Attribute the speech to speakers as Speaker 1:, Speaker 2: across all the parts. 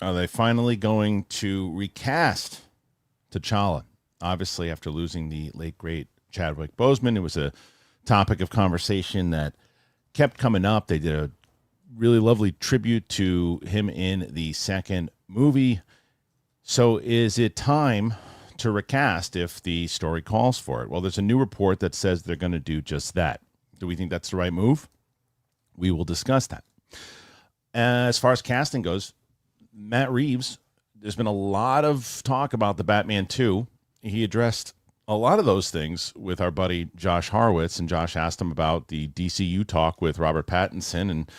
Speaker 1: Are they finally going to recast T'Challa? Obviously, after losing the late, great Chadwick Boseman, it was a topic of conversation that kept coming up. They did a really lovely tribute to him in the second movie. So is it time to recast if the story calls for it? Well, there's a new report that says they're going to do just that. Do we think that's the right move? We will discuss that. As far as casting goes, Matt Reeves, there's been a lot of talk about the Batman 2. He addressed a lot of those things with our buddy Josh Horowitz, and Josh asked him about the DCU talk with Robert Pattinson, and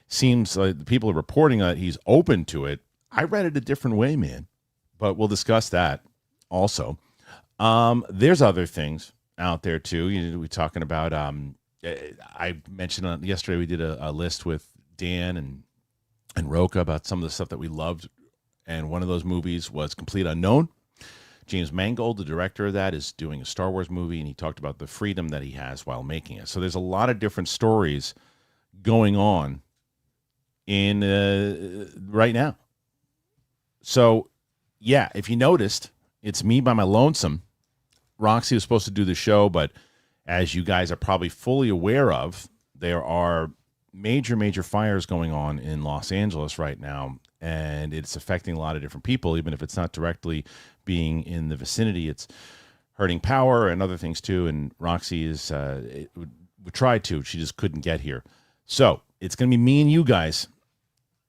Speaker 1: seems like the people are reporting that he's open to it. I read it a different way, man, but we'll discuss that also. There's other things out there too. We're talking about. I mentioned yesterday we did a list with Dan and Roca about some of the stuff that we loved, and one of those movies was Complete Unknown. James Mangold, the director of that, is doing a Star Wars movie, and he talked about the freedom that he has while making it. So there's a lot of different stories going on in right now. So, yeah, if you noticed, it's me by my lonesome. Roxy was supposed to do the show, but as you guys are probably fully aware of, there are major fires going on in Los Angeles right now, and it's affecting a lot of different people. Even if it's not directly being in the vicinity, it's hurting power and other things too. And Roxy is we tried to, she just couldn't get here. So it's going to be me and you guys.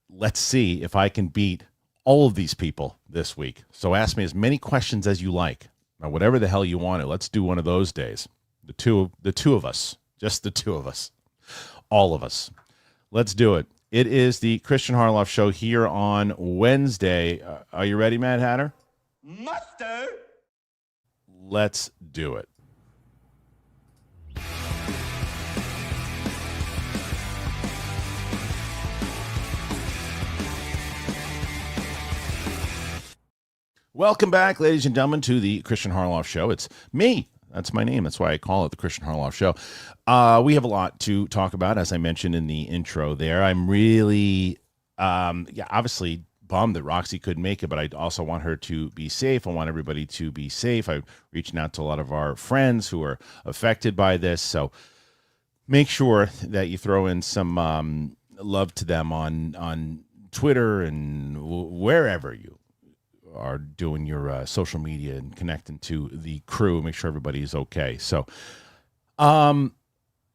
Speaker 1: Let's see if I can beat all of these people this week. So ask me as many questions as you like. Now, whatever the hell you want to, let's do one of those days. The two of us, just the two of us, all of us. Let's do it. It is the Kristian Harloff Show here on Wednesday. Are you ready, Mad Hatter?
Speaker 2: Mustard.
Speaker 1: Let's do it. Welcome back, ladies and gentlemen, to the Kristian Harloff Show. It's me. That's my name. That's why I call it the Kristian Harloff Show. We have a lot to talk about, as I mentioned in the intro there. I'm really, obviously bummed that Roxy couldn't make it, but I also want her to be safe. I want everybody to be safe. I'm reaching out to a lot of our friends who are affected by this. So make sure that you throw in some love to them on Twitter and wherever you are doing your social media and connecting to the crew. Make sure everybody is okay. So, all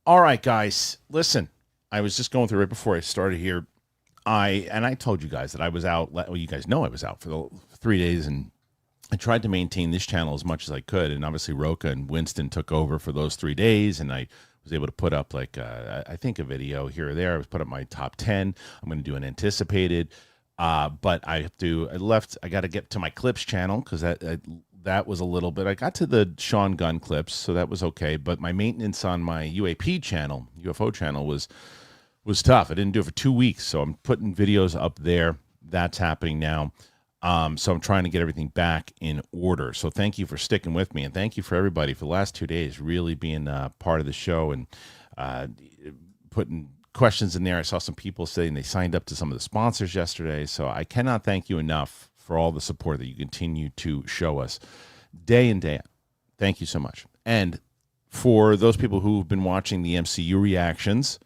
Speaker 1: right, guys, listen, I was just going through right before I started here. I told you guys that I was out. Well, you guys know I was out for the 3 days, and I tried to maintain this channel as much as I could. And obviously Roca and Winston took over for those 3 days, and I was able to put up like, I think a video here or there. I was put up my top 10. I'm going to do an anticipated, but I got to get to my clips channel because that was a little bit. I got to the Sean Gunn clips, so that was okay. But my maintenance on my UAP channel, UFO channel, was tough. I didn't do it for 2 weeks, so I'm putting videos up there. That's happening now. So I'm trying to get everything back in order. So thank you for sticking with me, and thank you for everybody for the last 2 days really being part of the show and putting questions in there. I saw some people saying they signed up to some of the sponsors yesterday. So I cannot thank you enough for all the support that you continue to show us day in, day out. Thank you so much. And for those people who've been watching the MCU reactions,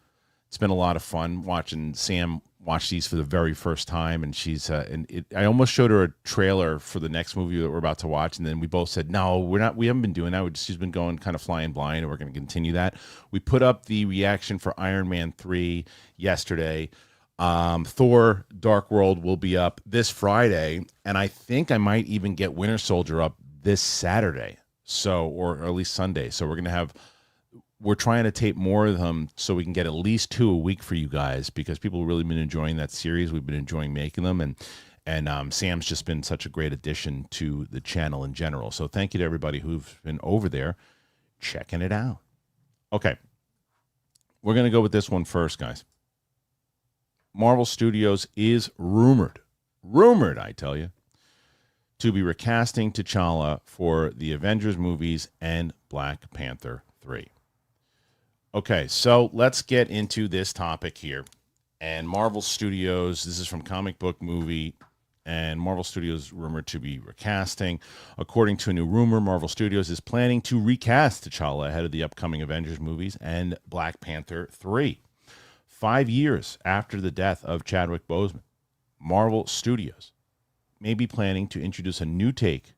Speaker 1: it's been a lot of fun watching Sam watch these for the very first time. And I almost showed her a trailer for the next movie that we're about to watch. And then we both said, no, we haven't been doing that. She's been going kind of flying blind, and we're going to continue that. We put up the reaction for Iron Man 3 yesterday. Thor Dark World will be up this Friday. And I think I might even get Winter Soldier up this Saturday. Or at least Sunday. So we're trying to tape more of them so we can get at least 2 a week for you guys, because people have really been enjoying that series. We've been enjoying making them, and Sam's just been such a great addition to the channel in general. So thank you to everybody who've been over there checking it out. Okay, we're going to go with this one first, guys. Marvel Studios is rumored, I tell you, to be recasting T'Challa for the Avengers movies and Black Panther 3. Okay, so let's get into this topic here. And Marvel Studios, this is from Comic Book Movie. and Marvel Studios rumored to be recasting. According to a new rumor, Marvel Studios is planning to recast T'Challa ahead of the upcoming Avengers movies and Black Panther 3. 5 years after the death of Chadwick Boseman, Marvel Studios may be planning to introduce a new take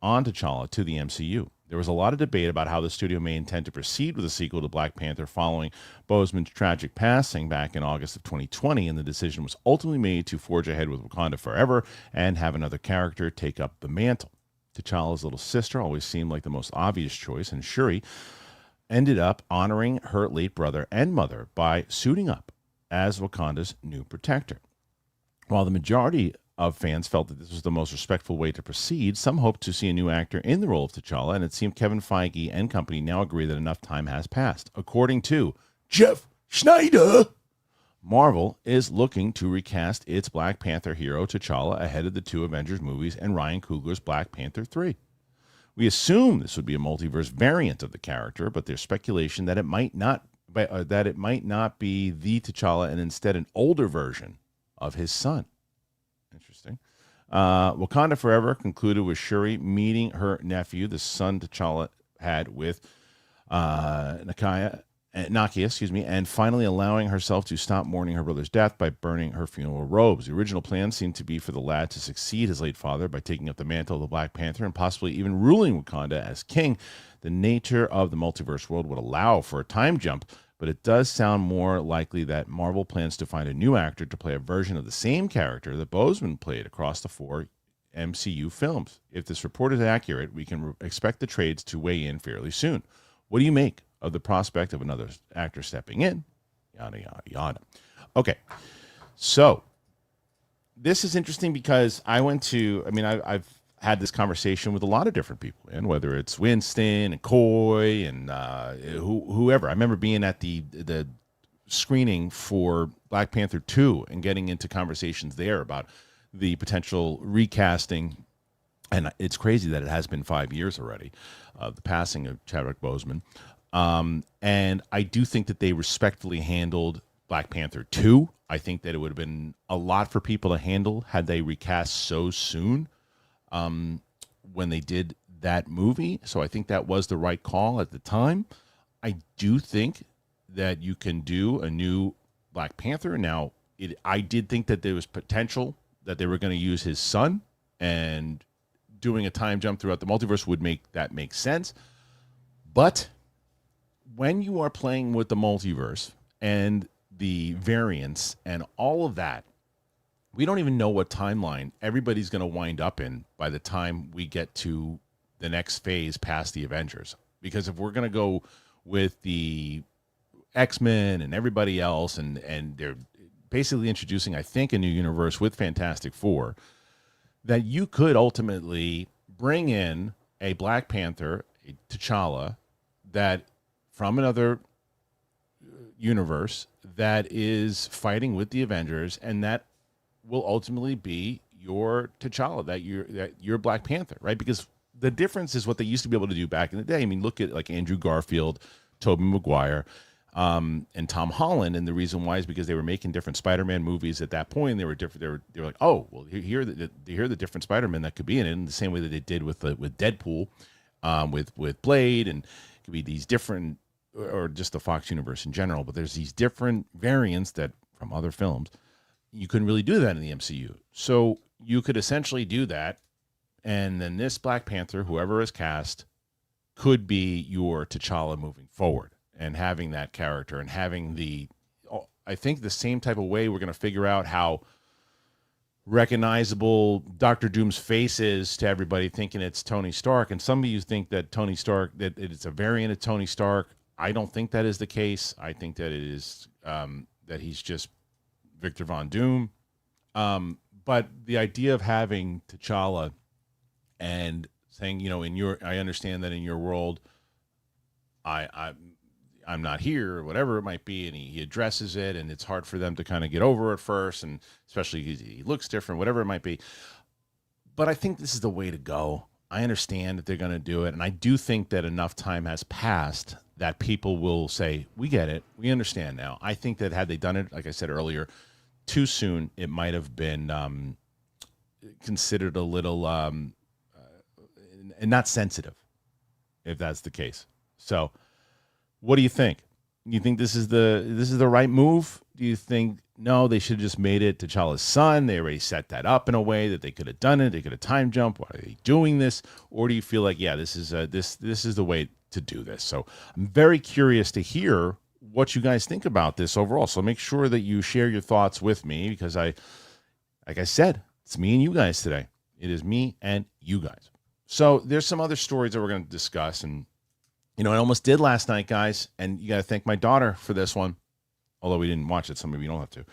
Speaker 1: on T'Challa to the MCU. There was a lot of debate about how the studio may intend to proceed with a sequel to Black Panther following Boseman's tragic passing back in August of 2020, and the decision was ultimately made to forge ahead with Wakanda Forever and have another character take up the mantle. T'Challa's little sister always seemed like the most obvious choice, and Shuri ended up honoring her late brother and mother by suiting up as Wakanda's new protector. While the majority of fans felt that this was the most respectful way to proceed, some hoped to see a new actor in the role of T'Challa, and it seemed Kevin Feige and company now agree that enough time has passed. According to Jeff Schneider, Marvel is looking to recast its Black Panther hero T'Challa ahead of the 2 Avengers movies and Ryan Coogler's Black Panther 3. We assume this would be a multiverse variant of the character, but there's speculation that it might not be the T'Challa and instead an older version of his son. Interesting. Wakanda Forever concluded with Shuri meeting her nephew, the son T'Challa had with Nakia, and finally allowing herself to stop mourning her brother's death by burning her funeral robes. The original plan seemed to be for the lad to succeed his late father by taking up the mantle of the Black Panther and possibly even ruling Wakanda as king. The nature of the multiverse world would allow for a time jump, but it does sound more likely that Marvel plans to find a new actor to play a version of the same character that Boseman played across the 4 MCU films. If this report is accurate, we can expect the trades to weigh in fairly soon. What do you make of the prospect of another actor stepping in? Yada, yada, yada. Okay, so this is interesting because I've had this conversation with a lot of different people, and whether it's Winston and Coy and whoever. I remember being at the screening for Black Panther 2 and getting into conversations there about the potential recasting. And it's crazy that it has been 5 years already of the passing of Chadwick Boseman. And I do think that they respectfully handled Black Panther 2. I think that it would have been a lot for people to handle had they recast so soon when they did that movie. So I think that was the right call at the time. I do think that you can do a new Black Panther. Now, I did think that there was potential that they were going to use his son, and doing a time jump throughout the multiverse would make sense. But when you are playing with the multiverse and the variants and all of that, we don't even know what timeline everybody's going to wind up in by the time we get to the next phase past the Avengers. Because if we're going to go with the X-Men and everybody else, and they're basically introducing, I think, a new universe with Fantastic Four, that you could ultimately bring in a Black Panther, a T'Challa, that from another universe that is fighting with the Avengers, and that will ultimately be your T'Challa, that you're Black Panther, right? Because the difference is what they used to be able to do back in the day. I mean, look at like Andrew Garfield, Tobey Maguire, and Tom Holland, and the reason why is because they were making different Spider-Man movies at that point. They were different. They were like, oh, well, here are the different Spider-Man that could be in it, in the same way that they did with Deadpool, with Blade, and it could be these different, or just the Fox universe in general. But there's these different variants that from other films. You couldn't really do that in the MCU. So you could essentially do that, and then this Black Panther, whoever is cast, could be your T'Challa moving forward, and having that character and having I think the same type of way we're going to figure out how recognizable Dr. Doom's face is to everybody thinking it's Tony Stark. And some of you think that Tony Stark, that it's a variant of Tony Stark. I don't think that is the case. I think that it is, that he's just Victor Von Doom. But the idea of having T'Challa and saying, I understand that in your world, I'm not here, or whatever it might be, and he addresses it, and it's hard for them to kind of get over at first, and especially he looks different, whatever it might be. But I think this is the way to go. I understand that they're going to do it, and I do think that enough time has passed that people will say, we get it, we understand now. I think that had they done it, like I said earlier, too soon, it might have been considered a little and not sensitive, if that's the case. So, what do you think? You think this is the right move? Do you think no, they should have just made it T'Challa's son? They already set that up in a way that they could have done it. They could have time jumped. Why are they doing this? Or do you feel like, yeah, this is the way to do this? So I'm very curious to hear what you guys think about this overall. So make sure that you share your thoughts with me because like I said, it's me and you guys today. It is me and you guys. So there's some other stories that we're going to discuss. And, I almost did last night, guys. And you got to thank my daughter for this one. Although we didn't watch it, so maybe you don't have to.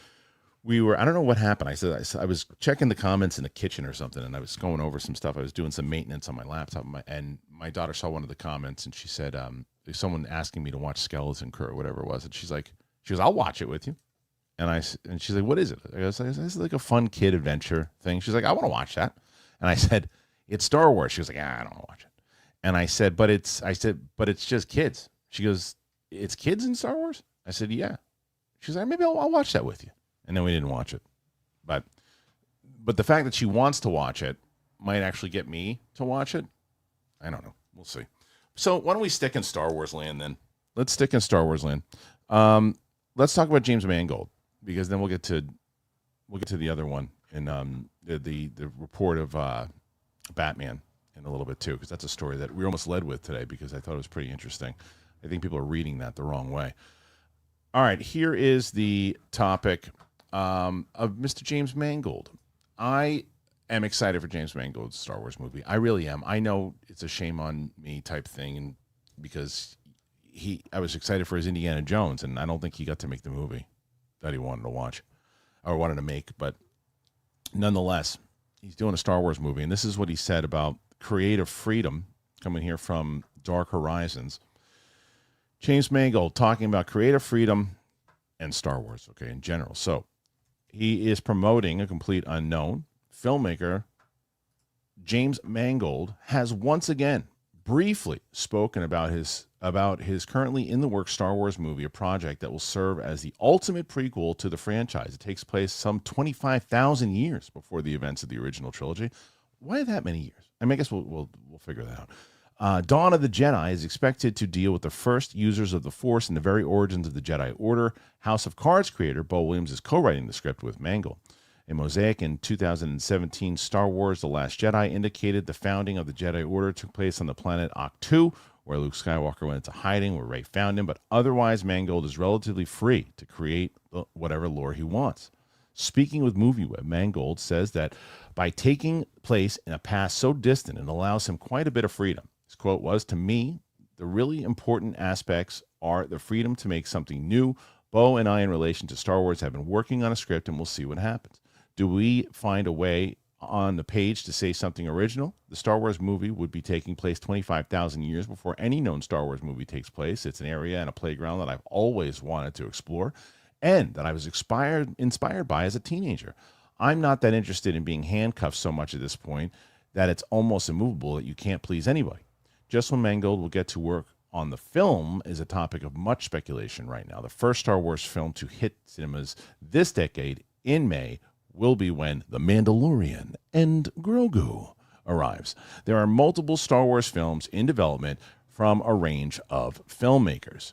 Speaker 1: I don't know what happened. I was checking the comments in the kitchen or something, and I was going over some stuff. I was doing some maintenance on my laptop, and my daughter saw one of the comments, and she said, there's someone asking me to watch Skeleton Crew or whatever it was. And she goes, I'll watch it with you. And she's like, what is it? I was like, this is like a fun kid adventure thing. She's like, I want to watch that. And I said, it's Star Wars. She was like, I don't want to watch it. And I said, but it's just kids. She goes, it's kids in Star Wars? I said, yeah. She's like, maybe I'll watch that with you. And then we didn't watch it. But the fact that she wants to watch it might actually get me to watch it. I don't know. We'll see. So why don't we stick in Star Wars land then? Let's stick in Star Wars land. Let's talk about James Mangold because then we'll get to the other one in the report of Batman in a little bit too because that's a story that we almost led with today because I thought it was pretty interesting. I think people are reading that the wrong way. All right, here is the topic of Mr. James Mangold. I am excited for James Mangold's Star Wars movie. I really am. I know it's a shame on me type thing, and because I was excited for his Indiana Jones, and I don't think he got to make the movie that he wanted to watch or wanted to make. But nonetheless, he's doing a Star Wars movie, and this is what he said about creative freedom coming here from Dark Horizons. James Mangold talking about creative freedom and Star Wars, okay, in general. So he is promoting a complete unknown. Filmmaker James Mangold has once again briefly spoken about his currently in the works Star Wars movie, a project that will serve as the ultimate prequel to the franchise. It takes place some 25,000 years before the events of the original trilogy. Why that many years? I mean, I guess we'll figure that out. Dawn of the Jedi is expected to deal with the first users of the Force and the very origins of the Jedi Order. House of Cards creator Bo Williams is co-writing the script with Mangold. A mosaic in 2017 Star Wars The Last Jedi indicated the founding of the Jedi Order took place on the planet Ahch-To, where Luke Skywalker went into hiding, where Rey found him, but otherwise Mangold is relatively free to create whatever lore he wants. Speaking with MovieWeb, Mangold says that by taking place in a past so distant, it allows him quite a bit of freedom. His quote was, "To me, the really important aspects are the freedom to make something new. Bo and I, in relation to Star Wars, have been working on a script, and we'll see what happens. Do we find a way on the page to say something original? The Star Wars movie would be taking place 25,000 years before any known Star Wars movie takes place. It's an area and a playground that I've always wanted to explore and that I was inspired by as a teenager. I'm not that interested in being handcuffed so much at this point that it's almost immovable that you can't please anybody. Just when Mangold will get to work on the film is a topic of much speculation right now. The first Star Wars film to hit cinemas this decade in May will be when The Mandalorian and Grogu arrives. There are multiple Star Wars films in development from a range of filmmakers."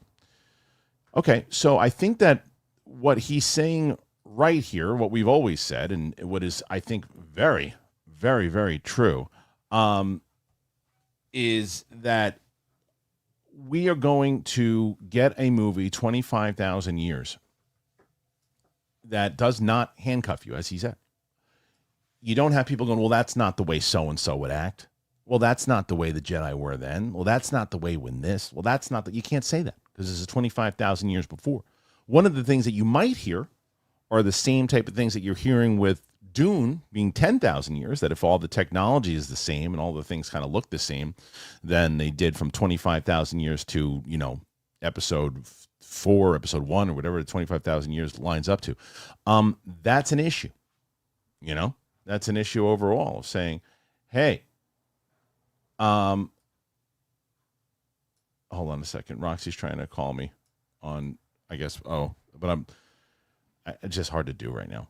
Speaker 1: Okay, so I think that what he's saying right here, what we've always said, and what is, I think, very, very, very true, is that we are going to get a movie 25,000 years that does not handcuff you, as he said. You don't have people going, well, that's not the way so-and-so would act. Well, that's not the way the Jedi were then. Well, that's not the way when this. Well, that's not you can't say that because this is 25,000 years before. One of the things that you might hear are the same type of things that you're hearing with Dune being 10,000 years, that if all the technology is the same and all the things kind of look the same, then they did from 25,000 years to, episode 4, episode 1, or whatever the 25,000 years lines up to. That's an issue. That's an issue overall of saying, hey, hold on a second. Roxy's trying to call me on, I guess, but It's just hard to do right now.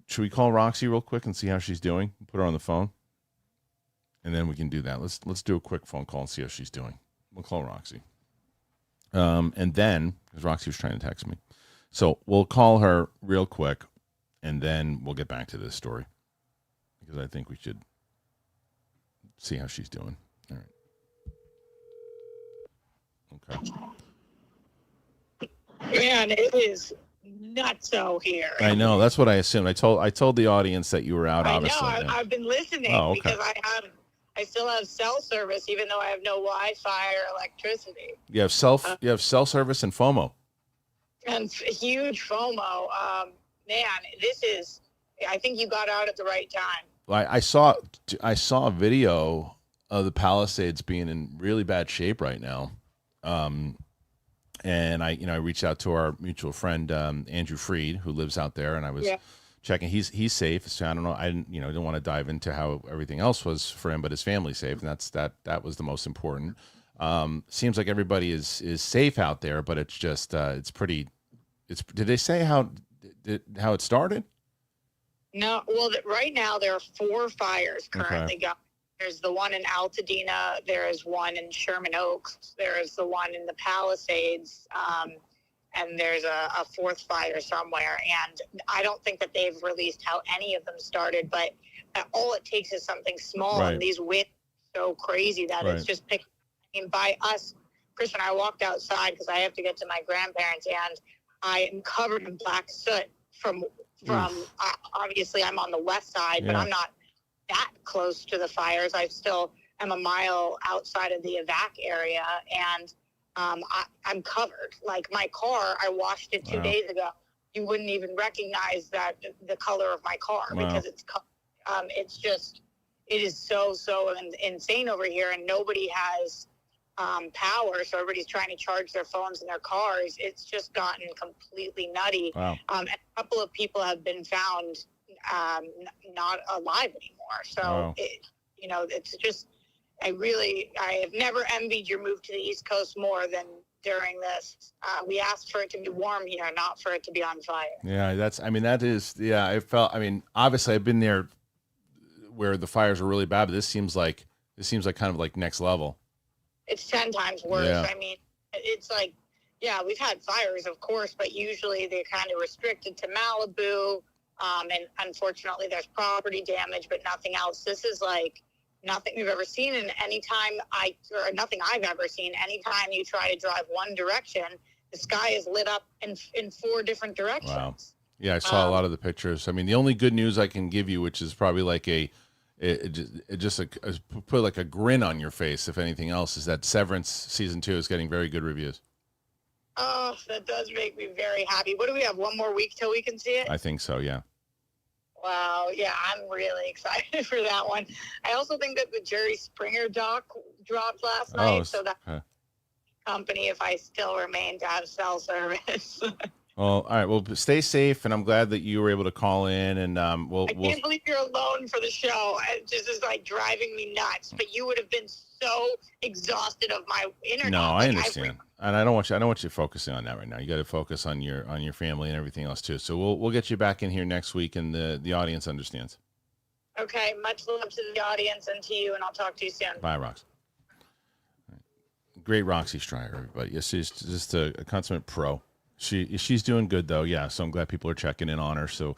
Speaker 1: Should we call Roxy real quick and see how she's doing? Put her on the phone, and then we can do that. Let's do a quick phone call and see how she's doing. We'll call Roxy. And then, because Roxy was trying to text me. So we'll call her real quick, and then we'll get back to this story. Because I think we should see how she's doing. All right. Okay.
Speaker 2: Man, it is nutso here.
Speaker 1: I know. That's what I assumed. I told the audience that you were out, obviously.
Speaker 2: I know. I've been listening because I still have cell service, even though I have no Wi-Fi or electricity.
Speaker 1: You have cell service and FOMO.
Speaker 2: And huge FOMO. Man, I think you got out at the right time.
Speaker 1: I saw a video of the Palisades being in really bad shape right now. And I reached out to our mutual friend, Andrew Freed, who lives out there, and I was checking. He's safe. So I don't know. I didn't want to dive into how everything else was for him, but his family's safe, and that was the most important. Seems like everybody is safe out there, but it's just it's pretty. Did they say how it started?
Speaker 2: No. Well, right now there are 4 fires currently going. There's the one in Altadena. There is one in Sherman Oaks. There is the one in the Palisades. And there's a 4th fire somewhere. And I don't think that they've released how any of them started, but all it takes is something small. Right. And these winds are so crazy that it's just picking. I mean, by us, Kristian, I walked outside because I have to get to my grandparents, and I am covered in black soot from obviously I'm on the west side, but I'm not that close to the fires. I still am a mile outside of the evac area, and I'm covered. Like my car, I washed it 2 days ago. You wouldn't even recognize the color of my car because it's just, it is so insane over here, and nobody has power, so everybody's trying to charge their phones in their cars. It's just gotten completely nutty. And a couple of people have been found not alive anymore. So it's just, I have never envied your move to the East Coast more than during this. We asked for it to be warm here, not for it to be on fire. Obviously I've been there where the fires are really bad, but this seems like kind of like next level. It's 10 times worse. Yeah. I mean, it's like, we've had fires, of course, but usually they're kind of restricted to Malibu. And unfortunately, there's property damage, but nothing else. This is like nothing we've ever seen. And nothing I've ever seen. Anytime you try to drive one direction, the sky is lit up in 4 different directions. Wow. Yeah, I saw a lot of the pictures. I mean, the only good news I can give you, which is probably like put like a grin on your face, if anything else, is that Severance season 2 is getting very good reviews. Oh, that does make me very happy. What do we have? 1 more week till we can see it? I think so, yeah. Wow, yeah, I'm really excited for that one. I also think that the Jerry Springer doc dropped last night, so that company, if I still remain to have cell service. Well, all right. Well, stay safe, and I'm glad that you were able to call in. And I can't believe you're alone for the show. It just is like driving me nuts. But you would have been so exhausted of my internet. No, I understand, and I don't want you focusing on that right now. You got to focus on your family and everything else too. So we'll get you back in here next week, and the audience understands. Okay. Much love to the audience and to you, and I'll talk to you soon. Bye, Rox. Great Roxy Striker, everybody. Yes, she's just a consummate pro. She's doing good though, yeah. So I'm glad people are checking in on her. So,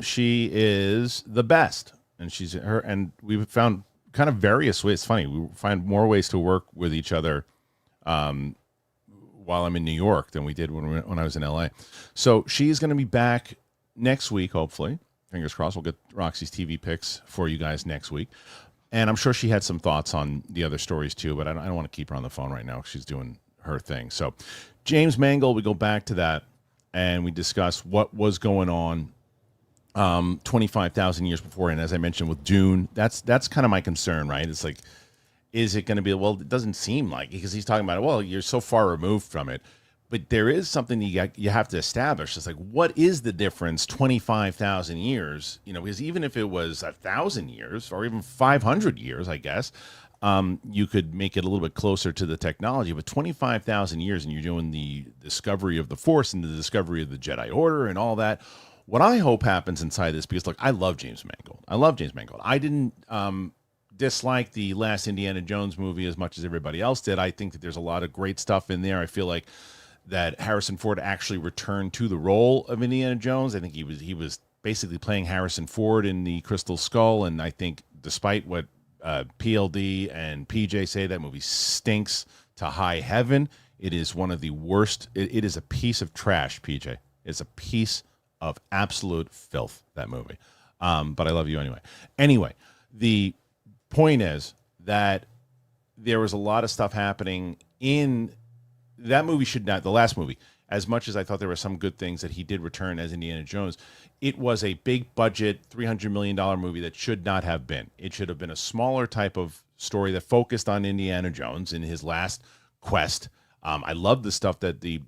Speaker 2: she is the best, and we've found kind of various ways. It's funny, we find more ways to work with each other, while I'm in New York than we did when I was in LA. So she's going to be back next week, hopefully. Fingers crossed. We'll get Roxy's TV picks for you guys next week, and I'm sure she had some thoughts on the other stories too. But I don't want to keep her on the phone right now. She's doing her thing. So. James Mangold, we go back to that, and we discuss what was going on 25,000 years before. And as I mentioned with Dune, that's kind of my concern, right? It's like, is it going to be, well, it doesn't seem like, because he's talking about it, well, you're so far removed from it. But there is something you have to establish. It's like, what is the difference 25,000 years? Because even if it was 1,000 years or even 500 years, I guess,
Speaker 1: you could make it a little bit closer to the technology. But 25,000 years, and you're doing the discovery of the Force and the discovery of the Jedi Order and all that. What I hope happens inside this, because look, I love James Mangold. I didn't dislike the last Indiana Jones movie as much as everybody else did. I think that there's a lot of great stuff in there. I feel like that Harrison Ford actually returned to the role of Indiana Jones. I think he was basically playing Harrison Ford in the Crystal Skull, and I think despite what PLD and PJ say, that movie stinks to high heaven. It is one of the worst. It is a piece of trash, PJ. It's a piece of absolute filth, that movie. But I love you anyway. Anyway, the point is that there was a lot of stuff happening in that movie. The last movie, as much as I thought there were some good things that he did return as Indiana Jones, it was a big budget, $300 million movie that should not have been. It should have been a smaller type of story that focused on Indiana Jones in his last quest. I love the stuff that the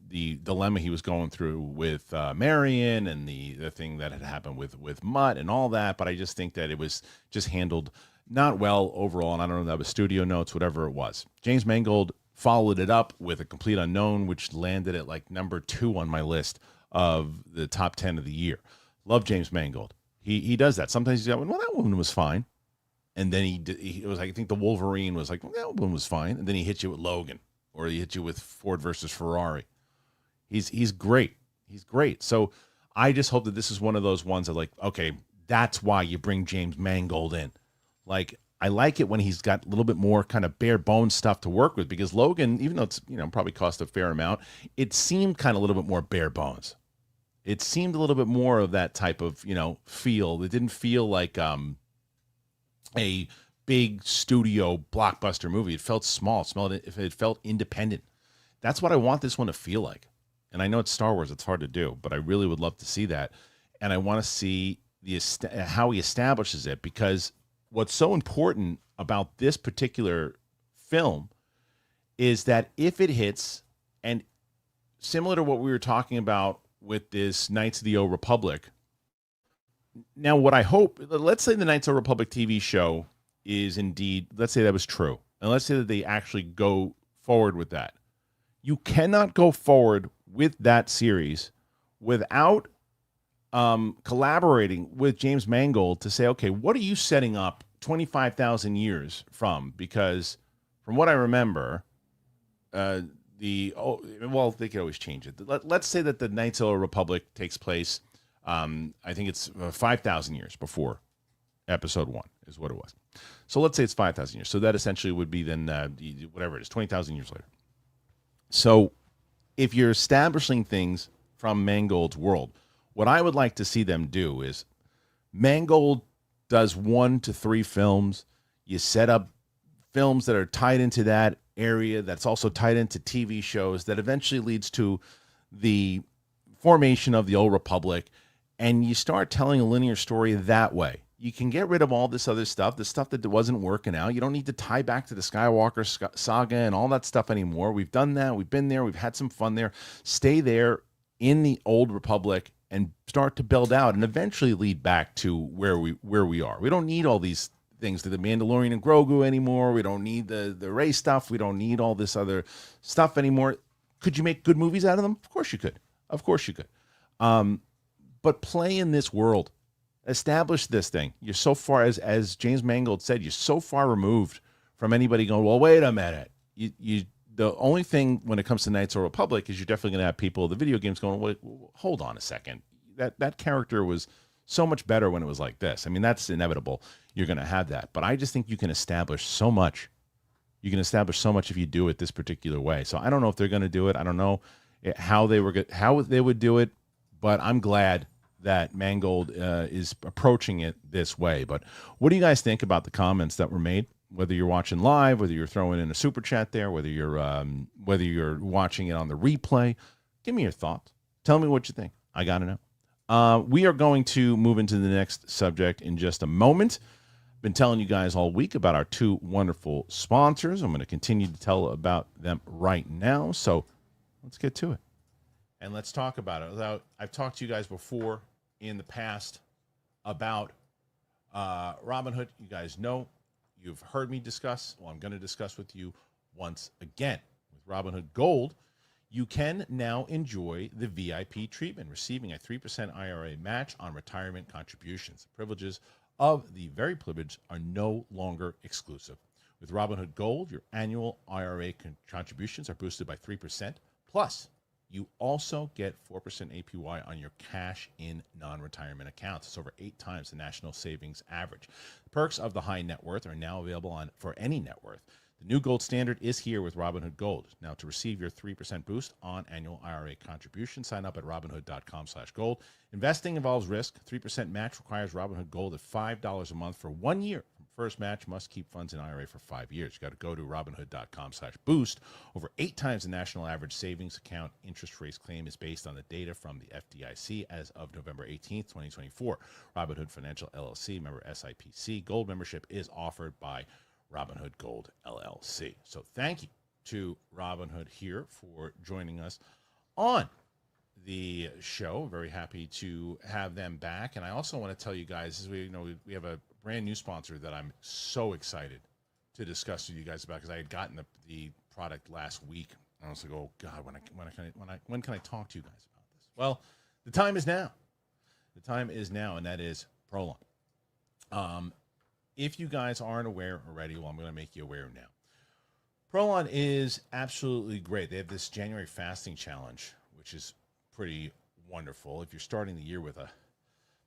Speaker 1: dilemma he was going through with Marion and the thing that had happened with Mutt and all that. But I just think that it was just handled not well overall. And I don't know if that was studio notes, whatever it was. James Mangold followed it up with A Complete Unknown, which landed at like number 2 on my list of the top 10 of the year. Love James Mangold. He does that. Sometimes he's like, well, that one was fine. And then he was like, I think the Wolverine was like, well, that one was fine. And then he hit you with Logan, or he hit you with Ford versus Ferrari. He's great. He's great. So I just hope that this is one of those ones that, like, okay, that's why you bring James Mangold in. Like, I like it when he's got a little bit more kind of bare bones stuff to work with, because Logan, even though it's, probably cost a fair amount, it seemed kind of a little bit more bare bones. It seemed a little bit more of that type of, feel. It didn't feel like a big studio blockbuster movie. It felt small. It felt independent. That's what I want this one to feel like. And I know it's Star Wars. It's hard to do, but I really would love to see that. And I want to see how he establishes it, because what's so important about this particular film is that if it hits, and similar to what we were talking about with this Knights of the Old Republic. Now, what I hope, let's say the Knights of the Republic TV show is indeed, let's say that was true. And let's say that they actually go forward with that. You cannot go forward with that series without collaborating with James Mangold to say, okay, what are you setting up 25,000 years from? Because from what I remember, they could always change it. Let's say that the Knights of the Republic takes place, I think it's 5,000 years before episode 1 is what it was. So let's say it's 5,000 years. So that essentially would be then, whatever it is, 20,000 years later. So if you're establishing things from Mangold's world, what I would like to see them do is Mangold does 1 to 3 films. You set up films that are tied into that area, that's also tied into TV shows, that eventually leads to the formation of the Old Republic, and you start telling a linear story that way. You can get rid of all this other stuff, the stuff that wasn't working out. You don't need to tie back to the Skywalker saga and all that stuff anymore. We've done that. We've been there. We've had some fun there. Stay there in the Old Republic and start to build out and eventually lead back to where we are. We don't need all these things to the Mandalorian and Grogu anymore. We don't need the Rey stuff. We don't need all this other stuff anymore. Could you make good movies out of them? Of course you could. Of course you could. But play in this world. Establish this thing. You're so far, as James Mangold said, you're so far removed from anybody going, well, wait a minute. The only thing when it comes to Knights of the Republic is you're definitely going to have people, the video games, going, wait, hold on a second. That character was so much better when it was like this. I mean, that's inevitable. You're going to have that. But I just think you can establish so much. You can establish so much if you do it this particular way. So I don't know if they're going to do it. I don't know how they would do it. But I'm glad that Mangold is approaching it this way. But what do you guys think about the comments that were made? Whether you're watching live, whether you're throwing in a super chat there, whether you're watching it on the replay, give me your thoughts. Tell me what you think. I got to know. We are going to move into the next subject in just a moment. Been telling you guys all week about our 2 wonderful sponsors. I'm going to continue to tell about them right now. So let's get to it. And let's talk about it. I've talked to you guys before in the past about Robinhood. You guys know you've heard me discuss, well, I'm going to discuss with you once again. With Robinhood Gold, you can now enjoy the VIP treatment, receiving a 3% IRA match on retirement contributions. The privileges of the very privileged are no longer exclusive. With Robinhood Gold, your annual IRA contributions are boosted by 3%. Plus, you also get 4% APY on your cash-in non-retirement accounts. It's over 8 times the national savings average. The perks of the high net worth are now available for any net worth. The new gold standard is here with Robinhood Gold. Now, to receive your 3% boost on annual IRA contribution, sign up at Robinhood.com/gold. Investing involves risk. 3% match requires Robinhood Gold at $5 a month for 1 year. First match must keep funds in IRA for 5 years. You got to go to Robinhood.com/boost. Over 8 times the national average savings account interest rates claim is based on the data from the FDIC as of November 18th, 2024. Robinhood Financial LLC, member SIPC. Gold membership is offered by Robinhood Gold LLC. So thank you to Robinhood here for joining us on the show. Very happy to have them back. And I also want to tell you guys, we have a brand new sponsor that I'm so excited to discuss with you guys about, because I had gotten the product last week. And I was like, oh God, when can I talk to you guys about this? Well, the time is now. The time is now, and that is PROLON. If you guys aren't aware already, well, I'm going to make you aware now. PROLON is absolutely great. They have this January fasting challenge, which is pretty wonderful. If you're starting the year with a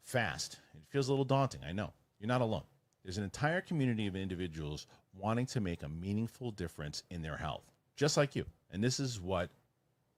Speaker 1: fast, it feels a little daunting. I know. You're not alone. There's an entire community of individuals wanting to make a meaningful difference in their health, just like you. And this is what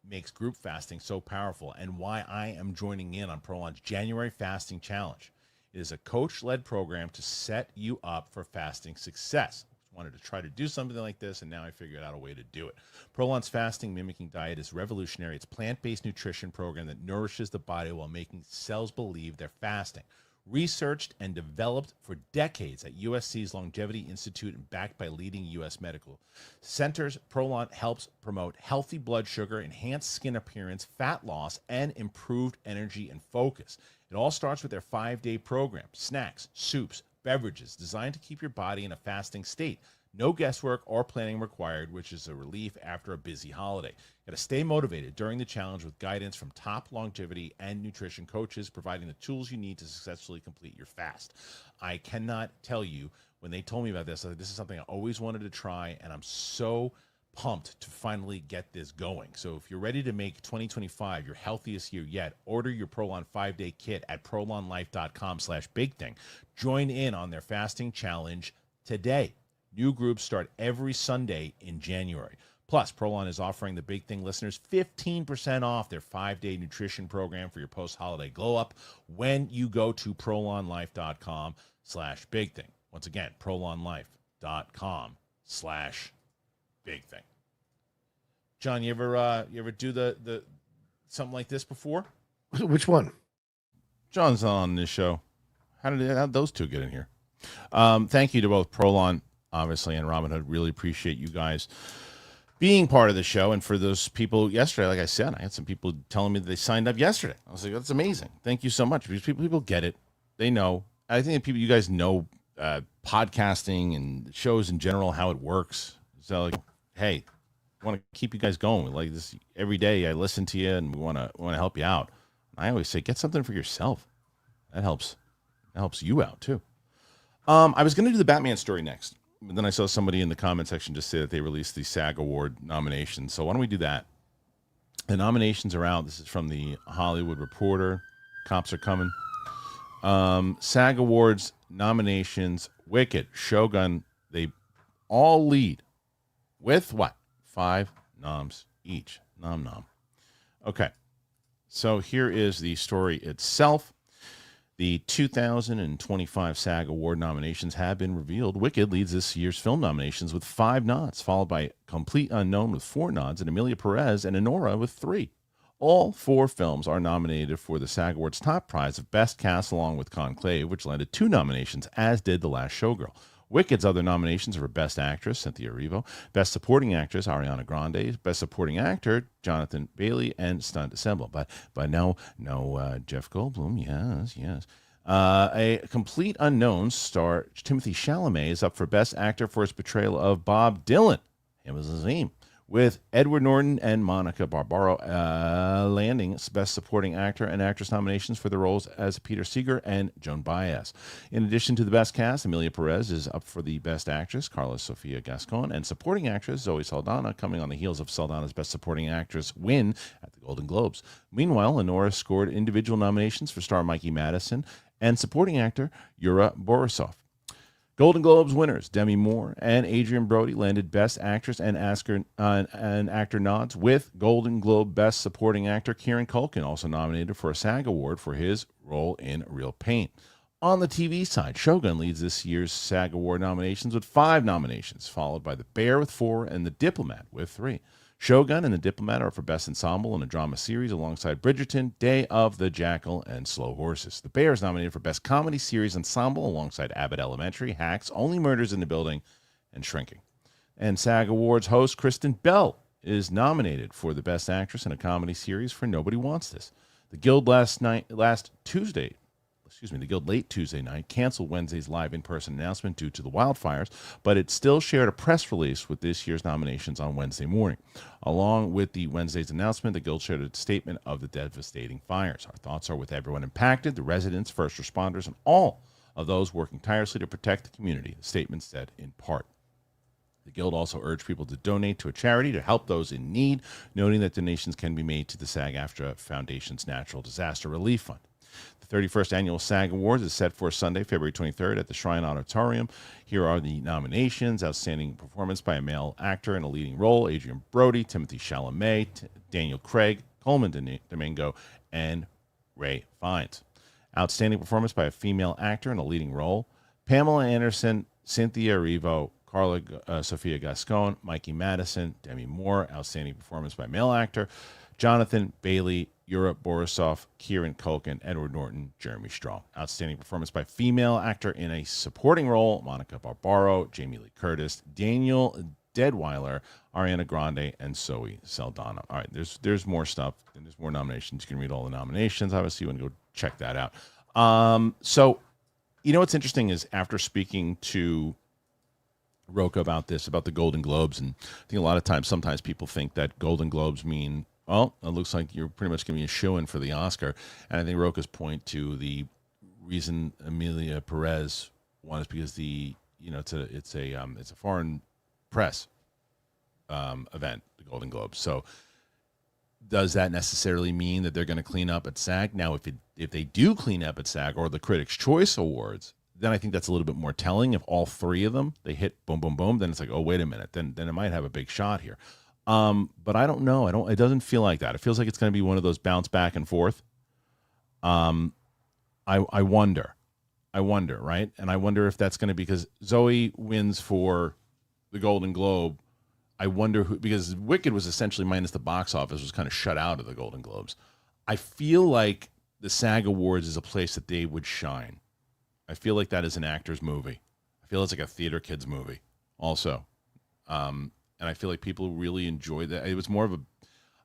Speaker 1: makes group fasting so powerful, and why I am joining in on PROLON's January Fasting Challenge. It is a coach-led program to set you up for fasting success. I wanted to try to do something like this, and now I figured out a way to do it. PROLON's fasting mimicking diet is revolutionary. It's a plant-based nutrition program that nourishes the body while making cells believe they're fasting. Researched and developed for decades at USC's Longevity Institute and backed by leading U.S. medical centers, PROLON helps promote healthy blood sugar, enhanced skin appearance, fat loss, and improved energy and focus. It all starts with their 5-day program. Snacks, soups, beverages designed to keep your body in a fasting state. No guesswork or planning required, which is a relief after a busy holiday. Got to stay motivated during the challenge with guidance from top longevity and nutrition coaches, providing the tools you need to successfully complete your fast. I cannot tell you, when they told me about this, this is something I always wanted to try, and I'm so pumped to finally get this going. So if you're ready to make 2025 your healthiest year yet, order your PROLON 5-day kit at prolonlife.com/bigthing. Join in on their fasting challenge today. New groups start every Sunday in January. Plus, PROLON is offering the Big Thing listeners 15% off their 5-day nutrition program for your post-holiday glow-up when you go to prolonlife.com/bigthing. Once again, prolonlife.com/bigthing. John, you ever do the something like this before?
Speaker 3: Which one?
Speaker 1: John's on this show. How'd those two get in here? Thank you to both PROLON, obviously, and Robinhood. Really appreciate you guys being part of the show. And for those people yesterday, like I said, I had some people telling me that they signed up yesterday. I was like, that's amazing. Thank you so much. Because people get it. They know. I think that you guys know podcasting and shows in general, how it works. So, like, hey, I want to keep you guys going. Like this every day, I listen to you, and we want to help you out. I always say, get something for yourself. That helps. That helps you out too. I was going to do the Batman story next, but then I saw somebody in the comment section just say that they released the SAG Award nominations. So why don't we do that? The nominations are out. This is from the Hollywood Reporter. Cops are coming. SAG Awards nominations: Wicked, Shogun. They all lead with what? 5 noms each. Nom. Okay. So here is the story itself. The 2025 SAG Award nominations have been revealed. Wicked leads this year's film nominations with 5 nods, followed by Complete Unknown with 4 nods, and Emilia Perez and Enora with 3. All 4 films are nominated for the SAG Awards top prize of Best Cast, along with Conclave, which landed 2 nominations, as did The Last Showgirl. Wicked's other nominations are for Best Actress, Cynthia Erivo, Best Supporting Actress, Ariana Grande, Best Supporting Actor, Jonathan Bailey, and Stunt Ensemble. But no, Jeff Goldblum, yes. A complete unknown star Timothée Chalamet is up for Best Actor for his portrayal of Bob Dylan, him as Azim, with Edward Norton and Monica Barbaro landing Best Supporting Actor and Actress nominations for the roles as Peter Seeger and Joan Baez. In addition to the Best Cast, Emilia Perez is up for the Best Actress, Carla Sofia Gascon, and Supporting Actress, Zoe Saldana, coming on the heels of Saldana's Best Supporting Actress win at the Golden Globes. Meanwhile, Lenora scored individual nominations for star Mikey Madison and Supporting Actor Yura Borisov. Golden Globes winners Demi Moore and Adrian Brody landed Best Actress and Actor nods, with Golden Globe Best Supporting Actor Kieran Culkin also nominated for a SAG Award for his role in Real Pain. On the TV side, Shogun leads this year's SAG Award nominations with 5 nominations, followed by The Bear with 4 and The Diplomat with 3. Shogun and The Diplomat are for Best Ensemble in a Drama Series alongside Bridgerton, Day of the Jackal, and Slow Horses. The Bear is nominated for Best Comedy Series Ensemble alongside Abbott Elementary, Hacks, Only Murders in the Building, and Shrinking. And SAG Awards host Kristen Bell is nominated for the Best Actress in a Comedy Series for Nobody Wants This. The Guild the Guild late Tuesday night canceled Wednesday's live in-person announcement due to the wildfires, but it still shared a press release with this year's nominations on Wednesday morning. Along with the Wednesday's announcement, the Guild shared a statement of the devastating fires. Our thoughts are with everyone impacted, the residents, first responders, and all of those working tirelessly to protect the community, the statement said in part. The Guild also urged people to donate to a charity to help those in need, noting that donations can be made to the SAG-AFTRA Foundation's Natural Disaster Relief Fund. The 31st Annual SAG Awards is set for Sunday, February 23rd at the Shrine Auditorium. Here are the nominations. Outstanding Performance by a Male Actor in a Leading Role, Adrian Brody, Timothée Chalamet, Daniel Craig, Coleman Domingo, and Ray Fiennes. Outstanding Performance by a Female Actor in a Leading Role, Pamela Anderson, Cynthia Erivo, Carla Sofia Gascon, Mikey Madison, Demi Moore. Outstanding Performance by Male Actor, Jonathan Bailey, Yura Borisov, Kieran Culkin, Edward Norton, Jeremy Strong. Outstanding Performance by Female Actor in a Supporting Role, Monica Barbaro, Jamie Lee Curtis, Daniel Deadweiler, Ariana Grande, and Zoe Saldana. All right, there's more stuff, and there's more nominations. You can read all the nominations. Obviously, you want to go check that out. So, you know what's interesting is after speaking to Roka about the Golden Globes, and I think a lot of times, sometimes people think that Golden Globes mean, well, it looks like you're pretty much going to be a shoe-in for the Oscar. And I think Roka's point to the reason Emilia Perez won is because it's a foreign press event, the Golden Globes. So does that necessarily mean that they're going to clean up at SAG? Now, if they do clean up at SAG or the Critics' Choice Awards, then I think that's a little bit more telling. If all 3 of them, they hit boom, boom, boom, then it's like, oh, wait a minute, then it might have a big shot here. But I don't know. It doesn't feel like that. It feels like it's going to be one of those bounce back and forth. I wonder, right? And I wonder if that's going to be because Zoe wins for the Golden Globe. I wonder because Wicked was essentially minus the box office, was kind of shut out of the Golden Globes. I feel like the SAG Awards is a place that they would shine. I feel like that is an actor's movie. I feel it's like a theater kid's movie also. And I feel like people really enjoyed that. It was more of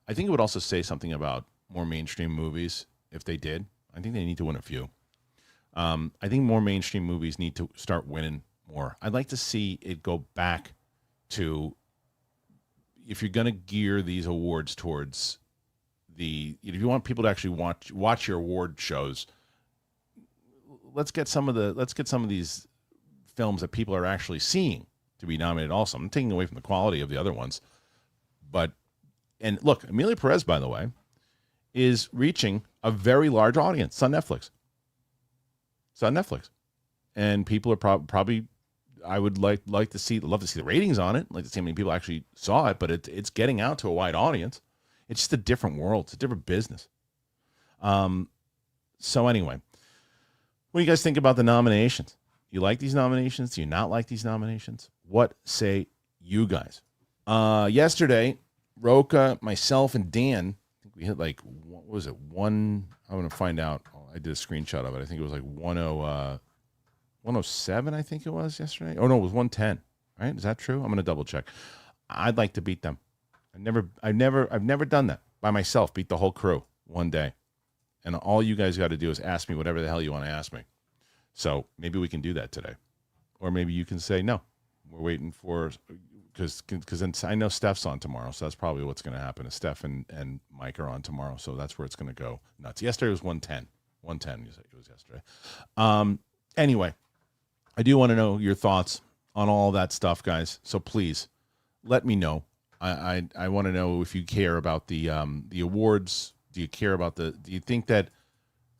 Speaker 1: I think it would also say something about more mainstream movies if they did. I think they need to win a few. I think more mainstream movies need to start winning more. I'd like to see it go back to, if you're going to gear these awards towards if you want people to actually watch your award shows, let's get some of these films that people are actually seeing to be nominated also. I'm taking away from the quality of the other ones. And look, Emilia Perez, by the way, is reaching a very large audience. It's on Netflix. And people are probably, I would love to see the ratings on it, like to see how many people actually saw it, but it's getting out to a wide audience. It's just a different world. It's a different business. So anyway, what do you guys think about the nominations? You like these nominations? Do you not like these nominations? What say you guys? Yesterday, Roka, myself, and Dan, I think we hit what was it? I'm going to find out. I did a screenshot of it. I think it was 107, I think it was yesterday. Oh, no, it was 110. Right? Is that true? I'm going to double check. I'd like to beat them. I've never done that by myself, beat the whole crew one day. And all you guys got to do is ask me whatever the hell you want to ask me. So maybe we can do that today. Or maybe you can say, no, we're waiting for, because I know Steph's on tomorrow. So that's probably what's going to happen. Is Steph and Mike are on tomorrow. So that's where it's going to go nuts. Yesterday was 110. 110 it was yesterday. Anyway, I do want to know your thoughts on all that stuff, guys. So please let me know. I want to know if you care about the awards. Do you care about do you think that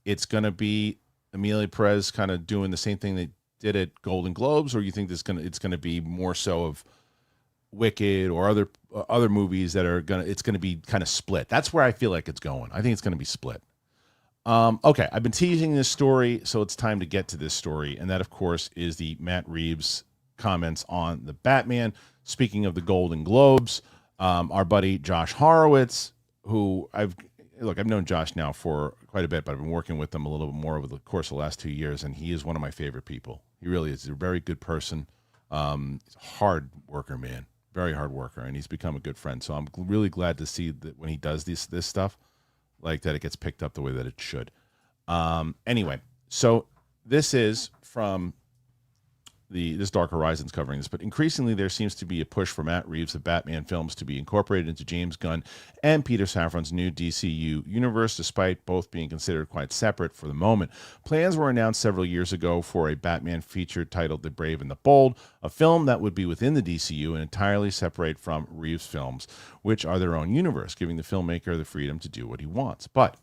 Speaker 1: it's going to be Emilia Perez kind of doing the same thing they did at Golden Globes, or you think it's going to be more so of Wicked or other movies that it's going to be kind of split? That's where I feel like it's going. I think it's going to be split. Okay, I've been teasing this story, so it's time to get to this story, and that, of course, is the MAtt Reeves comments on the Batman. Speaking of the Golden Globes, our buddy Josh Horowitz, who I've known Josh now for quite a bit, but I've been working with him a little bit more over the course of the last 2 years, and he is one of my favorite people. He really is. He's a very good person. He's a hard worker, man. Very hard worker, and he's become a good friend. So I'm really glad to see that when he does this stuff, like that, it gets picked up the way that it should. Anyway, so this is from this Dark Horizons covering this, but increasingly there seems to be a push for MAtt Reeves of Batman films to be incorporated into James Gunn and Peter Safran's new DCU universe, despite both being considered quite separate for the moment. Plans were announced several years ago for a Batman feature titled The Brave and the Bold, a film that would be within the DCU and entirely separate from Reeves' films, which are their own universe, giving the filmmaker the freedom to do what he wants. But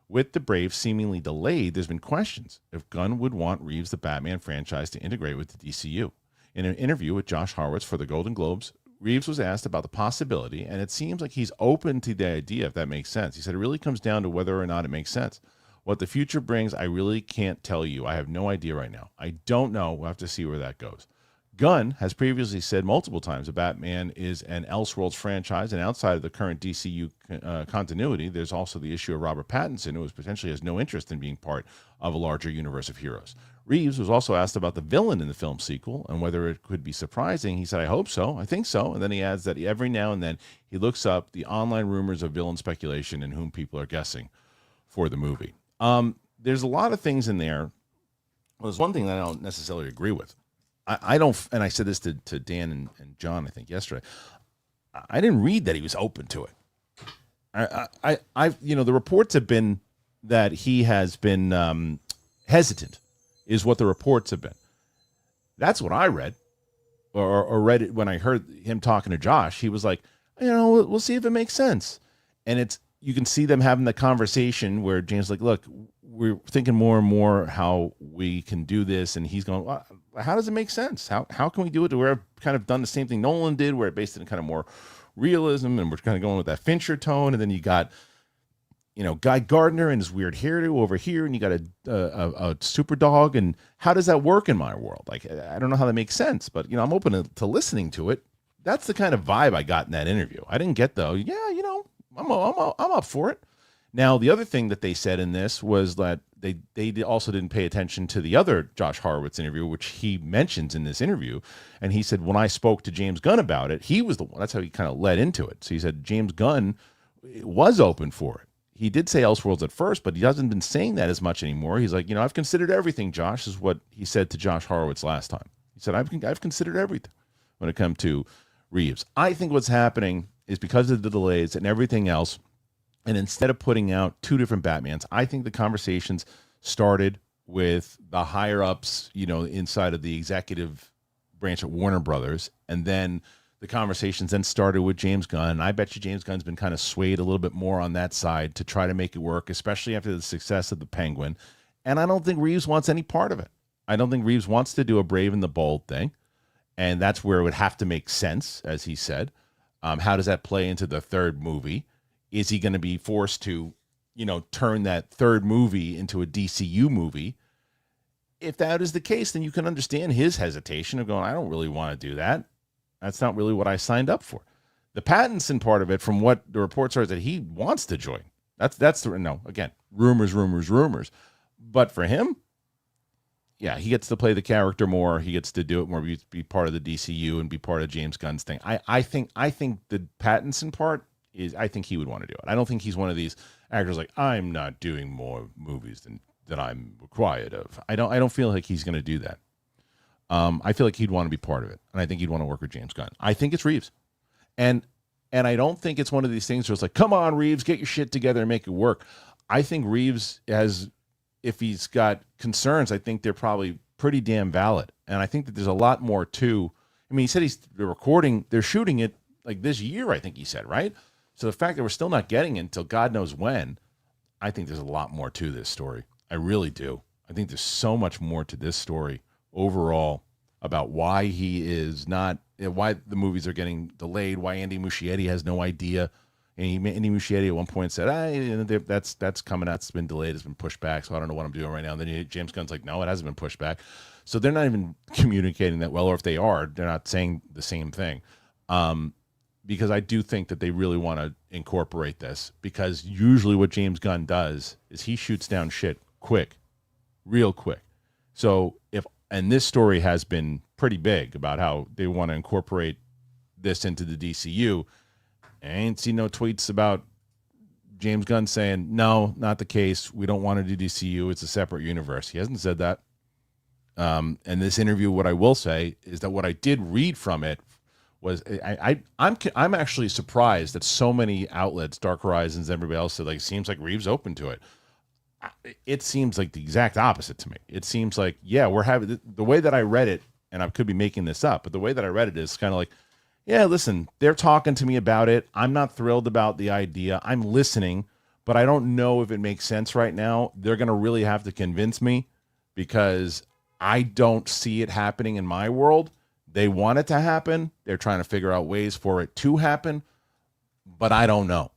Speaker 1: with The Brave seemingly delayed, there's been questions if Gunn would want Reeves' the Batman franchise to integrate with the DCU. In an interview with Josh Horowitz for the Golden Globes, Reeves was asked about the possibility, and it seems like he's open to the idea, if that makes sense. He said it really comes down to whether or not it makes sense. What the future brings, I really can't tell you. I have no idea right now. I don't know. We'll have to see where that goes. Gunn has previously said multiple times that Batman is an Elseworlds franchise, and outside of the current DCU continuity, there's also the issue of Robert Pattinson, who potentially has no interest in being part of a larger universe of heroes. Reeves was also asked about the villain in the film sequel and whether it could be surprising. He said, I hope so. I think so. And then he adds that every now and then he looks up the online rumors of villain speculation and whom people are guessing for the movie. There's a lot of things in there. Well, there's one thing that I don't necessarily agree with. I don't, and I said this to Dan and John, I think yesterday. I didn't read that he was open to it. The reports have been that he has been hesitant, is what the reports have been. That's what I read, or read it when I heard him talking to Josh. He was like, we'll see if it makes sense, and you can see them having the conversation where James is like, look, we're thinking more and more how we can do this, and he's going, well, how does it make sense? How can we do it to where I've kind of done the same thing Nolan did, where it based it in kind of more realism, and we're kind of going with that Fincher tone, and then you got, Guy Gardner and his weird hairdo over here, and you got a super dog, and how does that work in my world? Like, I don't know how that makes sense, but I'm open to listening to it. That's the kind of vibe I got in that interview. I didn't get I'm up for it. Now, the other thing that they said in this was that they also didn't pay attention to the other Josh Horowitz interview, which he mentions in this interview. And he said, when I spoke to James Gunn about it, he was the one. That's how he kind of led into it. So he said James Gunn was open for it. He did say Elseworlds at first, but he hasn't been saying that as much anymore. He's like, I've considered everything, Josh, is what he said to Josh Horowitz last time. He said, I've considered everything when it comes to Reeves. I think what's happening is because of the delays and everything else, and instead of putting out two different Batmans, I think the conversations started with the higher-ups, inside of the executive branch at Warner Brothers, and then the conversations then started with James Gunn. And I bet you James Gunn's been kind of swayed a little bit more on that side to try to make it work, especially after the success of The Penguin. And I don't think Reeves wants any part of it. I don't think Reeves wants to do a Brave and the Bold thing, and that's where it would have to make sense, as he said. How does that play into the third movie? Is he going to be forced to, turn that third movie into a DCU movie? If that is the case, then you can understand his hesitation of going, I don't really want to do that. That's not really what I signed up for. The Pattinson part of it, from what the reports are, is that he wants to join. Again, rumors. But for him, yeah, he gets to play the character more. He gets to do it more, be part of the DCU and be part of James Gunn's thing. I think the Pattinson part, I think he would want to do it. I don't think he's one of these actor's like, I'm not doing more movies than I'm required of. I don't feel like he's going to do that. I feel like he'd want to be part of it, and I think he'd want to work with James Gunn. I think it's Reeves, and I don't think it's one of these things where it's like, come on, Reeves, get your shit together and make it work. I think Reeves has, if he's got concerns, I think they're probably pretty damn valid, and I think that there's a lot more to. I mean, he said they're shooting it like this year, I think he said, right? So the fact that we're still not getting it until God knows when, I think there's a lot more to this story. I really do. I think there's so much more to this story overall about why he is not, why the movies are getting delayed, why Andy Muschietti has no idea. And Andy Muschietti at one point said, that's coming out. It's been delayed. It's been pushed back. So I don't know what I'm doing right now. And then James Gunn's like, no, it hasn't been pushed back. So they're not even communicating that well, or if they are, they're not saying the same thing. Because I do think that they really want to incorporate this, because usually what James Gunn does is he shoots down shit quick, real quick. So and this story has been pretty big about how they want to incorporate this into the DCU. I ain't seen no tweets about James Gunn saying, no, not the case. We don't want to do DCU. It's a separate universe. He hasn't said that. And this interview, what I will say is that what I did read from it was I'm actually surprised that so many outlets, Dark Horizons, everybody else said, like, seems like Reeves open to it. It seems like the exact opposite to me. It seems like, yeah, we're having the way that I read it, and I could be making this up, but the way that I read it is kind of like, yeah, listen, they're talking to me about it. I'm not thrilled about the idea. I'm listening, but I don't know if it makes sense right now. They're going to really have to convince me, because I don't see it happening in my world. They want it to happen. They're trying to figure out ways for it to happen, but I don't know.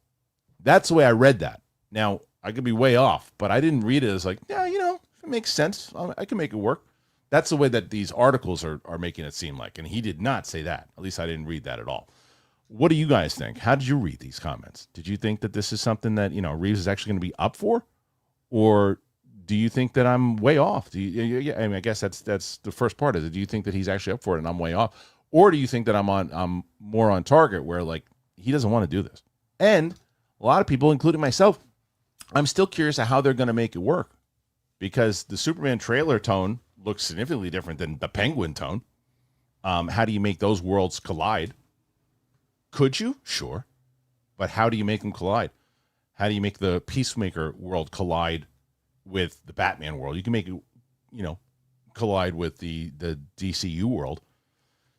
Speaker 1: That's the way I read that. Now, I could be way off, but I didn't read it as like, yeah, if it makes sense, I can make it work. That's the way that these articles are making it seem like, and he did not say that. At least I didn't read that at all. What do you guys think? How did you read these comments? Did you think that this is something that, Reeves is actually going to be up for? Or do you think that I'm way off? I guess that's the first part of it. Do you think that he's actually up for it and I'm way off? Or do you think that I'm more on target, where like he doesn't want to do this? And a lot of people, including myself, I'm still curious of how they're going to make it work, because the Superman trailer tone looks significantly different than the Penguin tone. How do you make those worlds collide? Could you? Sure. But how do you make them collide? How do you make the Peacemaker world collide with the Batman world? You can make it, collide with the DCU world.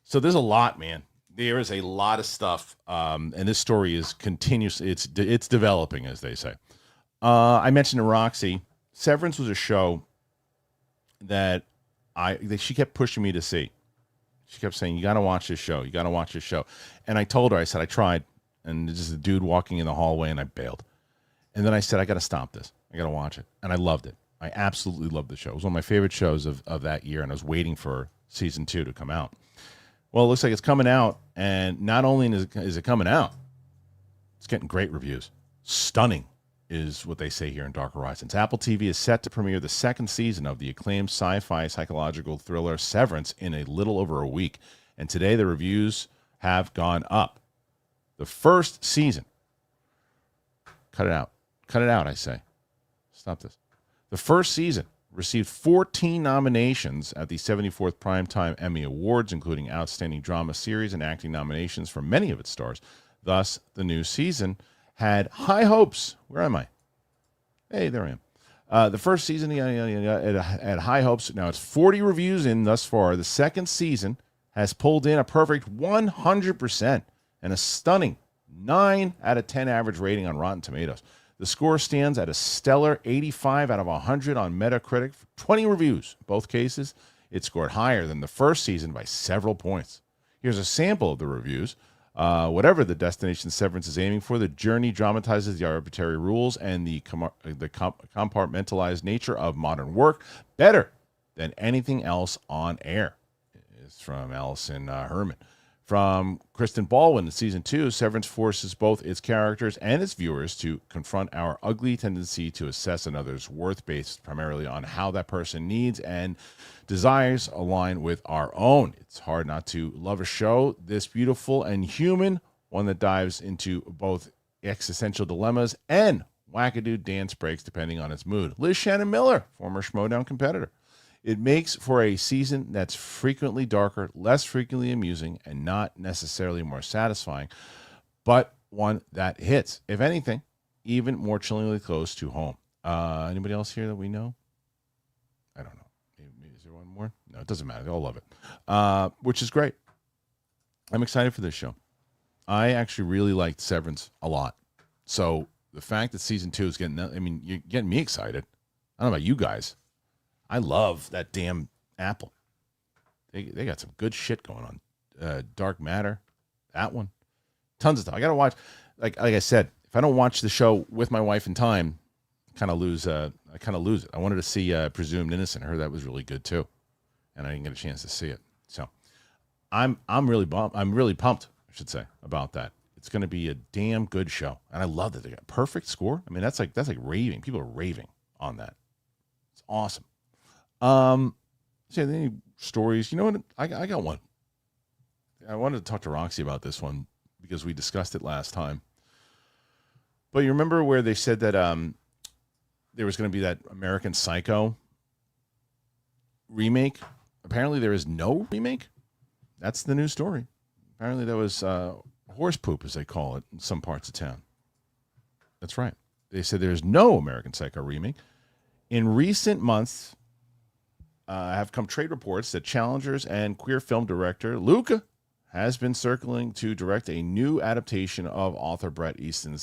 Speaker 1: So there's a lot, man. There is a lot of stuff, and this story is continuous. It's developing, as they say. I mentioned to Roxy, Severance was a show that she kept pushing me to see. She kept saying, you got to watch this show. You got to watch this show. And I told her, I said, I tried. And there's just a dude walking in the hallway, and I bailed. And then I said, I got to stop this. I got to watch it. And I loved it. I absolutely loved the show. It was one of my favorite shows of that year, and I was waiting for season 2 to come out. Well, it looks like it's coming out, and not only is it coming out, it's getting great reviews. Stunning is what they say here in Dark Horizons. Apple TV is set to premiere the second season of the acclaimed sci-fi psychological thriller Severance in a little over a week. And today the reviews have gone up. The first season. Cut it out. Cut it out, I say. Stop this. The first season received 14 nominations at the 74th Primetime Emmy Awards, including Outstanding Drama Series and Acting nominations from many of its stars. Thus, the new season had high hopes. Where am I? Hey, there I am. The first season had high hopes. Now it's 40 reviews in thus far. The second season has pulled in a perfect 100% and a stunning 9 out of 10 average rating on Rotten Tomatoes. The score stands at a stellar 85 out of 100 on Metacritic for 20 reviews. In both cases, it scored higher than the first season by several points. Here's a sample of the reviews. Whatever the destination Severance is aiming for, the journey dramatizes the arbitrary rules and the compartmentalized nature of modern work better than anything else on air. It's from Allison Herman. From Kristen Baldwin in season 2, Severance forces both its characters and its viewers to confront our ugly tendency to assess another's worth based primarily on how that person needs and desires align with our own. It's hard not to love a show this beautiful and human, one that dives into both existential dilemmas and wackadoo dance breaks depending on its mood. Liz Shannon Miller, former Schmodown competitor. It makes for a season that's frequently darker, less frequently amusing, and not necessarily more satisfying, but one that hits, if anything, even more chillingly close to home. Anybody else here that we know? I don't know. Maybe is there one more? No, it doesn't matter. They all love it, which is great. I'm excited for this show. I actually really liked Severance a lot. So the fact that season 2 is you're getting me excited. I don't know about you guys. I love that damn Apple. They got some good shit going on. Dark Matter, that one. Tons of stuff. I got to watch. Like I said, if I don't watch the show with my wife in time, I kind of lose it. I wanted to see Presumed Innocent. I heard that was really good too, and I didn't get a chance to see it. So I'm really bummed. I'm really pumped, I should say, about that. It's going to be a damn good show, and I love that they got perfect score. I mean, that's like raving. People are raving on that. It's awesome. So any stories? You know what? I got one. I wanted to talk to Roxy about this one because we discussed it last time. But you remember where they said that there was going to be that American Psycho remake? Apparently there is no remake. That's the new story. Apparently there was horse poop, as they call it, in some parts of town. That's right. They said there's no American Psycho remake. In recent months, have come trade reports that Challengers and queer film director Luca has been circling to direct a new adaptation of author Bret Easton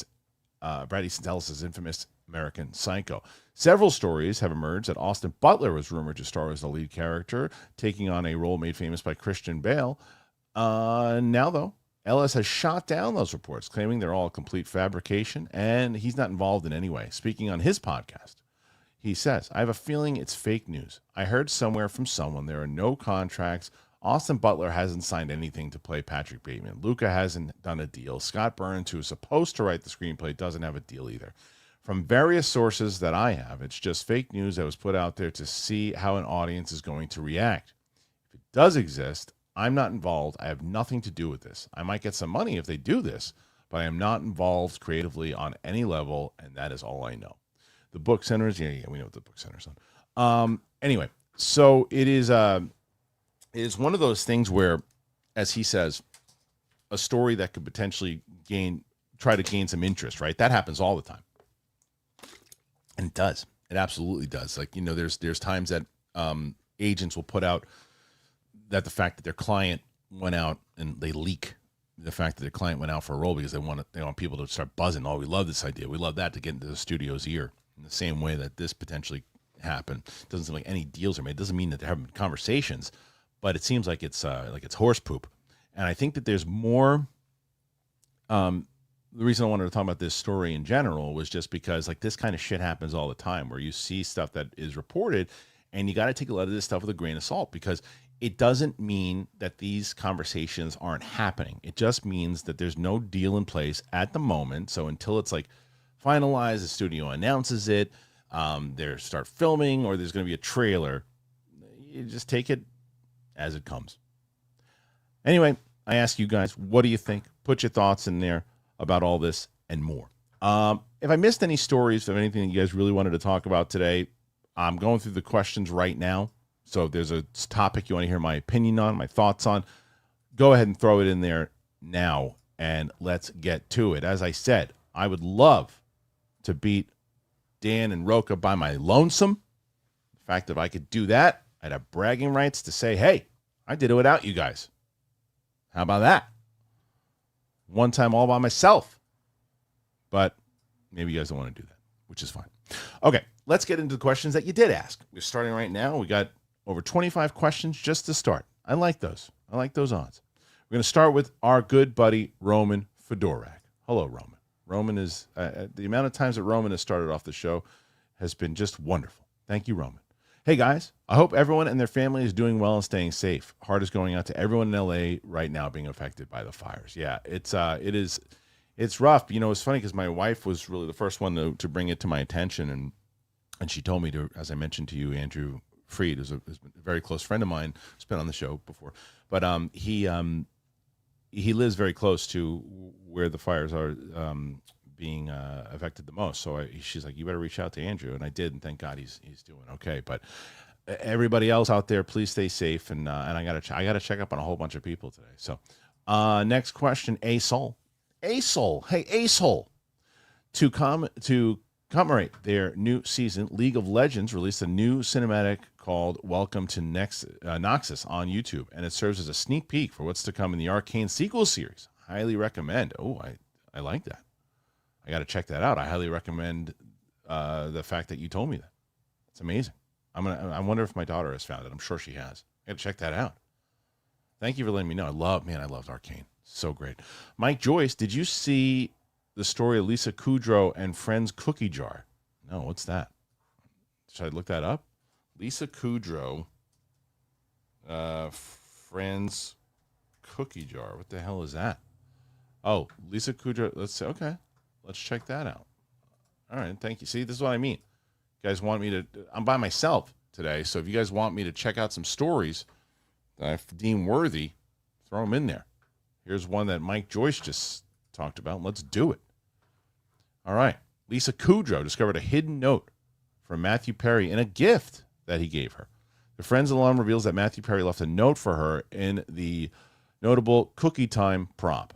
Speaker 1: Ellis's infamous American Psycho. Several stories have emerged that Austin Butler was rumored to star as the lead character, taking on a role made famous by Christian Bale. Now, though, Ellis has shot down those reports, claiming they're all a complete fabrication, and he's not involved in any way. Speaking on his podcast, he says, I have a feeling it's fake news. I heard somewhere from someone there are no contracts. Austin Butler hasn't signed anything to play Patrick Bateman. Luca hasn't done a deal. Scott Burns, who is supposed to write the screenplay, doesn't have a deal either. From various sources that I have, it's just fake news that was put out there to see how an audience is going to react. If it does exist, I'm not involved. I have nothing to do with this. I might get some money if they do this, but I am not involved creatively on any level, and that is all I know. The book centers, yeah, we know what the book centers on. Anyway, so it is one of those things where, as he says, a story that could potentially try to gain some interest, right? That happens all the time. And it does. It absolutely does. Like, there's times that agents will put out that the fact that their client went out and they leak the fact that their client went out for a role because they want people to start buzzing. Oh, we love this idea. We love that, to get into the studio's ear. In the same way that this potentially happened. It doesn't seem like any deals are made. It doesn't mean that they're having conversations, but it seems like it's horse poop. And I think that there's more. The reason I wanted to talk about this story in general was just because like this kind of shit happens all the time, where you see stuff that is reported, and you got to take a lot of this stuff with a grain of salt, because it doesn't mean that these conversations aren't happening. It just means that there's no deal in place at the moment. So until it's like finalized, the studio announces it, they start filming, or there's going to be a trailer, you just take it as it comes. Anyway, I ask you guys, what do you think? Put your thoughts in there about all this and more. If I missed any stories of anything that you guys really wanted to talk about today, I'm going through the questions right now. So if there's a topic you want to hear my opinion on, my thoughts on, go ahead and throw it in there now, and let's get to it. As I said, I would love to beat Dan and Roca by my lonesome. In fact, if I could do that, I'd have bragging rights to say, hey, I did it without you guys. How about that? One time all by myself. But maybe you guys don't want to do that, which is fine. Okay, let's get into the questions that you did ask. We're starting right now. We got over 25 questions just to start. I like those. I like those odds. We're going to start with our good buddy, Roman Fedorak. Hello, Roman. Roman is, the amount of times that Roman has started off the show has been just wonderful. Thank you, Roman. Hey, guys, I hope everyone and their family is doing well and staying safe. Heart is going out to everyone in LA right now being affected by the fires. Yeah, it's rough. It's funny because my wife was really the first one to bring it to my attention, and she told me to, as I mentioned to you, Andrew Freed is a very close friend of mine, who's been on the show before, but he lives very close to where the fires are being affected the most. So she's like, you better reach out to Andrew, and I did, and thank God he's doing okay. But everybody else out there, please stay safe, and I gotta check up on a whole bunch of people today. So next question, Asol, hey Asol, to commemorate their new season, League of Legends released a new cinematic called Welcome to Noxus on YouTube, and it serves as a sneak peek for what's to come in the Arcane sequel series. Highly recommend. Oh, I like that. I got to check that out. I highly recommend the fact that you told me that. It's amazing. I wonder if my daughter has found it. I'm sure she has. I got to check that out. Thank you for letting me know. I loved Arcane. So great. Mike Joyce, did you see the story of Lisa Kudrow and Friends Cookie Jar? No, what's that? Should I look that up? Lisa Kudrow, Friends Cookie Jar. What the hell is that? Oh, Lisa Kudrow. Let's see. Okay, let's check that out. All right, thank you. See, this is what I mean. You guys want me to? I'm by myself today, so if you guys want me to check out some stories that I deem worthy, throw them in there. Here's one that Mike Joyce just talked about. Let's do it. All right. Lisa Kudrow discovered a hidden note from Matthew Perry in a gift that he gave her. The Friends alum reveals that Matthew Perry left a note for her in the notable Cookie Time prop.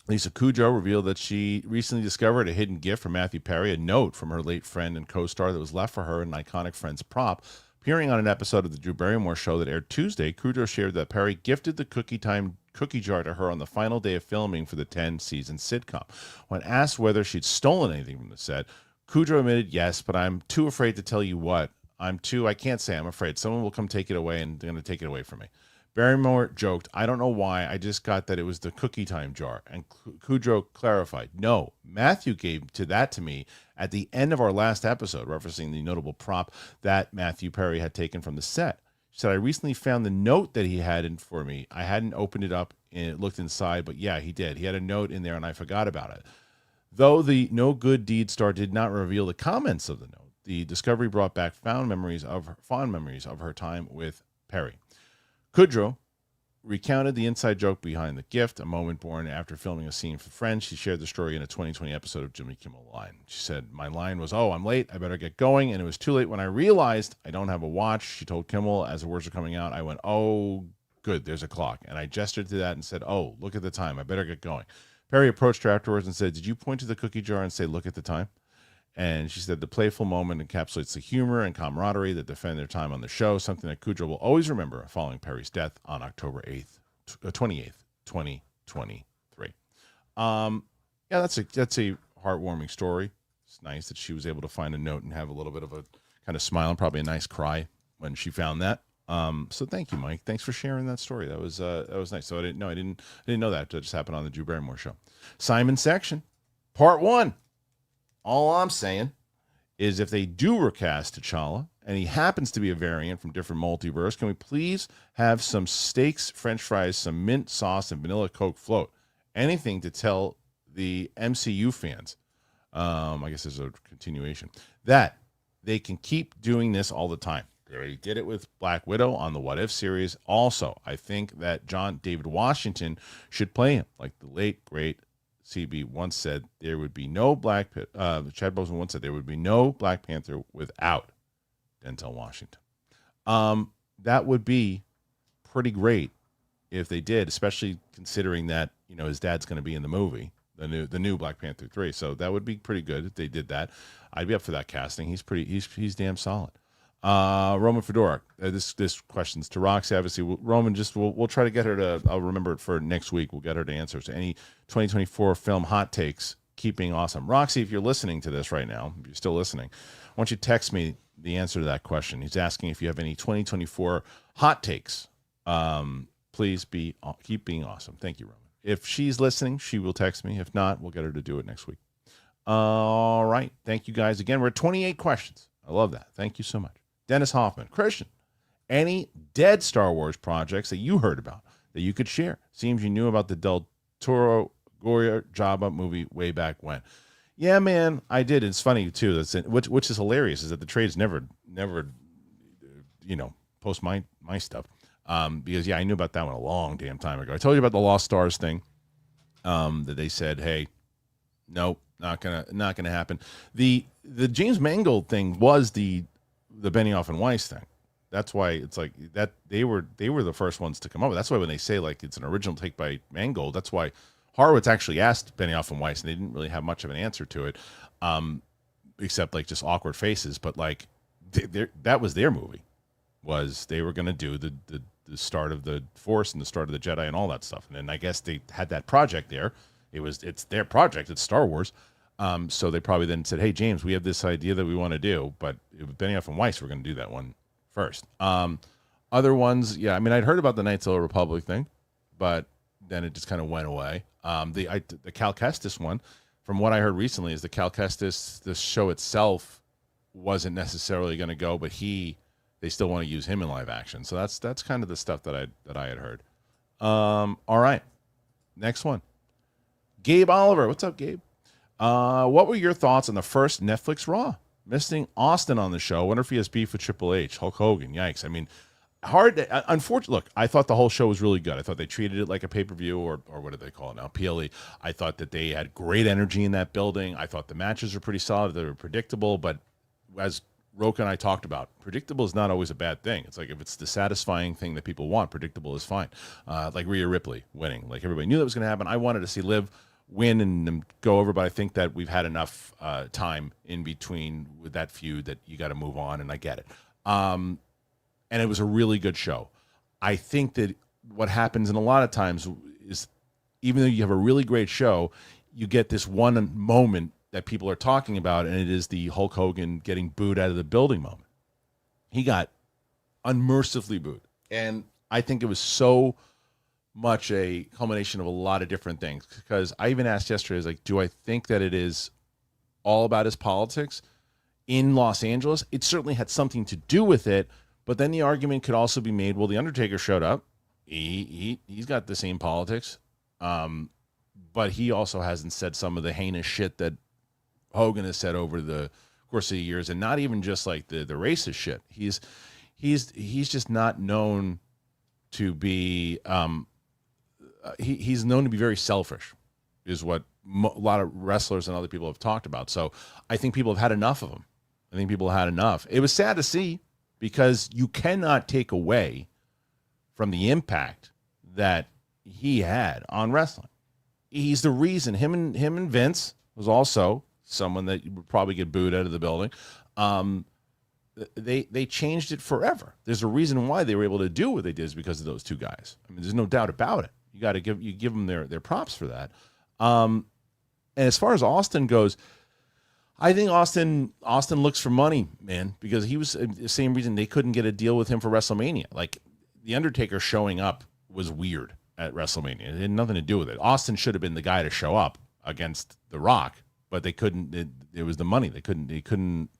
Speaker 1: Lisa Kudrow revealed that she recently discovered a hidden gift from Matthew Perry, a note from her late friend and co-star that was left for her in an iconic Friends prop. Appearing on an episode of the Drew Barrymore show that aired Tuesday, Kudrow shared that Perry gifted the Cookie Time cookie jar to her on the final day of filming for the 10-season sitcom. When asked whether she'd stolen anything from the set, Kudrow admitted yes, but I'm too afraid to tell you what. I can't say I'm afraid. Someone will come take it away, and they're going to take it away from me. Barrymore joked, I don't know why, I just got that it was the Cookie Time jar. And Kudrow clarified, no, Matthew gave that to me at the end of our last episode, referencing the notable prop that Matthew Perry had taken from the set. She said, I recently found the note that he had for me. I hadn't opened it up and looked inside, but yeah, he did. He had a note in there, and I forgot about it. Though the No Good Deed star did not reveal the contents of the note, the discovery brought back fond memories of her time with Perry. Kudrow recounted the inside joke behind the gift, a moment born after filming a scene for Friends. She shared the story in a 2020 episode of Jimmy Kimmel Live. She said, my line was, oh, I'm late, I better get going, and it was too late when I realized I don't have a watch. She told Kimmel as the words were coming out. I went, oh, good, there's a clock. And I gestured to that and said, oh, look at the time, I better get going. Perry approached her afterwards and said, did you point to the cookie jar and say, look at the time? And she said the playful moment encapsulates the humor and camaraderie that defend their time on the show, something that Kudrow will always remember following Perry's death on October 28th, 2023. Yeah, that's a heartwarming story. It's nice that she was able to find a note and have a little bit of a kind of smile and probably a nice cry when she found that. So thank you, Mike. Thanks for sharing that story. That was nice. So I didn't know that. That just happened on the Drew Barrymore show. Simon Section, Part 1. All I'm saying is if they do recast T'Challa and he happens to be a variant from different multiverse, can we please have some steaks, french fries, some mint sauce, and vanilla Coke float? Anything to tell the MCU fans, I guess there's a continuation, that they can keep doing this all the time. They already did it with Black Widow on the What If series. Also, I think that John David Washington should play him like the late, great CB once said there would be no Chad Boseman once said there would be no Black Panther without Denzel Washington. That would be pretty great if they did, especially considering that, his dad's going to be in the movie, the new Black Panther 3. So that would be pretty good if they did that. I'd be up for that casting. He's damn solid. Roman Fedora, this question's to Roxy. Obviously, Roman, we'll try to get her to. I'll remember it for next week. We'll get her to answer. So any 2024 film hot takes, keep being awesome. Roxy, if you're listening to this right now, if you're still listening, why don't you text me the answer to that question? He's asking if you have any 2024 hot takes. Please keep being awesome. Thank you, Roman. If she's listening, she will text me. If not, we'll get her to do it next week. All right. Thank you guys again. We're at 28 questions. I love that. Thank you so much. Dennis Hoffman, Kristian, any dead Star Wars projects that you heard about that you could share? Seems you knew about the Del Toro Goya Jabba movie way back when. Yeah, man, I did. It's funny too. Which is hilarious is that the trades never, post my stuff. Because I knew about that one a long damn time ago. I told you about the Lost Stars thing. That they said, hey, nope, Not gonna happen. The James Mangold thing was the Benioff and Weiss thing. That's why it's like that they were the first ones to come up with. That's why when they say like it's an original take by Mangold, that's why Horowitz actually asked Benioff and Weiss, and they didn't really have much of an answer to it, except like just awkward faces. But like that was their movie, was they were going to do the start of the Force and the start of the Jedi and all that stuff. And then I guess they had that project there. It's their project. It's Star Wars. So they probably then said, "Hey James, we have this idea that we want to do, but with Benioff and Weiss, we're going to do that one first." Other ones, yeah. I mean, I'd heard about the Knights of the Republic thing, but then it just kind of went away. The Cal Kestis one, from what I heard recently, is the Cal Kestis, the show itself wasn't necessarily going to go, but they still want to use him in live action. So that's kind of the stuff that I had heard. All right, next one, Gabe Oliver. What's up, Gabe? What were your thoughts on the first Netflix Raw? Missing Austin on the show. Wonder if he has beef with Triple H, Hulk Hogan. Yikes. I mean, unfortunately, look, I thought the whole show was really good. I thought they treated it like a pay-per-view or what do they call it now? PLE. I thought that they had great energy in that building. I thought the matches were pretty solid. They were predictable, but as Roka and I talked about, predictable is not always a bad thing. It's like if it's the satisfying thing that people want, predictable is fine. Like Rhea Ripley winning. Like everybody knew that was going to happen. I wanted to see Liv win and go over, but I think that we've had enough time in between with that feud that you got to move on, and I get it. And it was a really good show. I think that what happens, and a lot of times, is even though you have a really great show, you get this one moment that people are talking about, and it is the Hulk Hogan getting booed out of the building moment. He got unmercifully booed, and I think it was so much a culmination of a lot of different things, because I even asked yesterday, I was like, do I think that it is all about his politics in Los Angeles? It certainly had something to do with it, but then the argument could also be made, well, the Undertaker showed up. He's got the same politics, but he also hasn't said some of the heinous shit that Hogan has said over the course of the years, and not even just like the racist shit. He's just not known to be he's known to be very selfish, is what a lot of wrestlers and other people have talked about. So I think people have had enough of him. I think people had enough. It was sad to see, because you cannot take away from the impact that he had on wrestling. He's the reason. Him and Vince was also someone that would probably get booed out of the building. They changed it forever. There's a reason why they were able to do what they did, is because of those two guys. I mean, there's no doubt about it. You got to give them their props for that. And as far as Austin goes, I think Austin looks for money, man, because he was the same reason they couldn't get a deal with him for WrestleMania. Like, the Undertaker showing up was weird at WrestleMania. It had nothing to do with it. Austin should have been the guy to show up against The Rock, but they couldn't. It was the money. They couldn't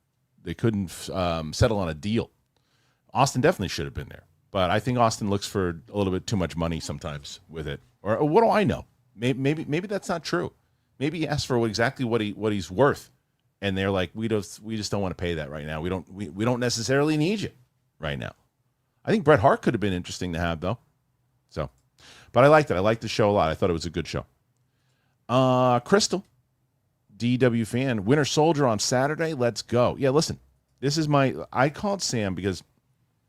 Speaker 1: settle on a deal. Austin definitely should have been there, but I think Austin looks for a little bit too much money sometimes with it. Or what do I know? Maybe that's not true. Maybe he asked for exactly what he's worth, and they're like, we just don't want to pay that right now. We don't necessarily need you right now. I think Bret Hart could have been interesting to have, though. So, but I liked it. I liked the show a lot. I thought it was a good show. Crystal, DW fan, Winter Soldier on Saturday. Let's go. Yeah, listen, I called Sam because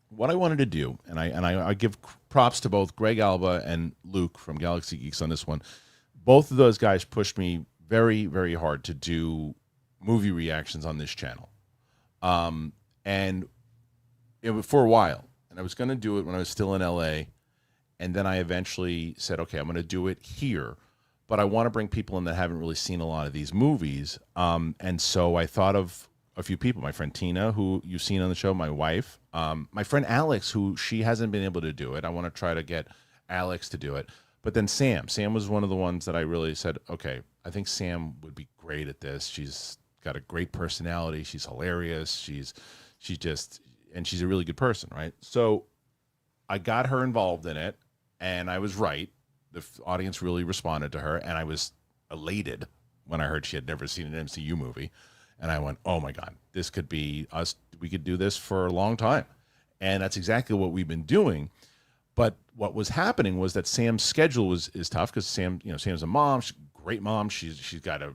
Speaker 1: what I wanted to do, and I give props to both Greg Alba and Luke from Galaxy Geeks on this one. Both of those guys pushed me very, very hard to do movie reactions on this channel. And it was for a while. And I was going to do it when I was still in LA. And then I eventually said, okay, I'm going to do it here. But I want to bring people in that haven't really seen a lot of these movies. And so I thought of a few people. My friend Tina, who you've seen on the show, my wife. My friend Alex, who she hasn't been able to do it. I want to try to get Alex to do it. But then Sam. Sam was one of the ones that I really said, okay, I think Sam would be great at this. She's got a great personality. She's hilarious. She's a really good person, right? So I got her involved in it, and I was right. The audience really responded to her, and I was elated when I heard she had never seen an MCU movie. And I went, oh my God, this could be us. We could do this for a long time. And that's exactly what we've been doing. But what was happening was that Sam's schedule is tough, because Sam's a mom, great mom. She's got a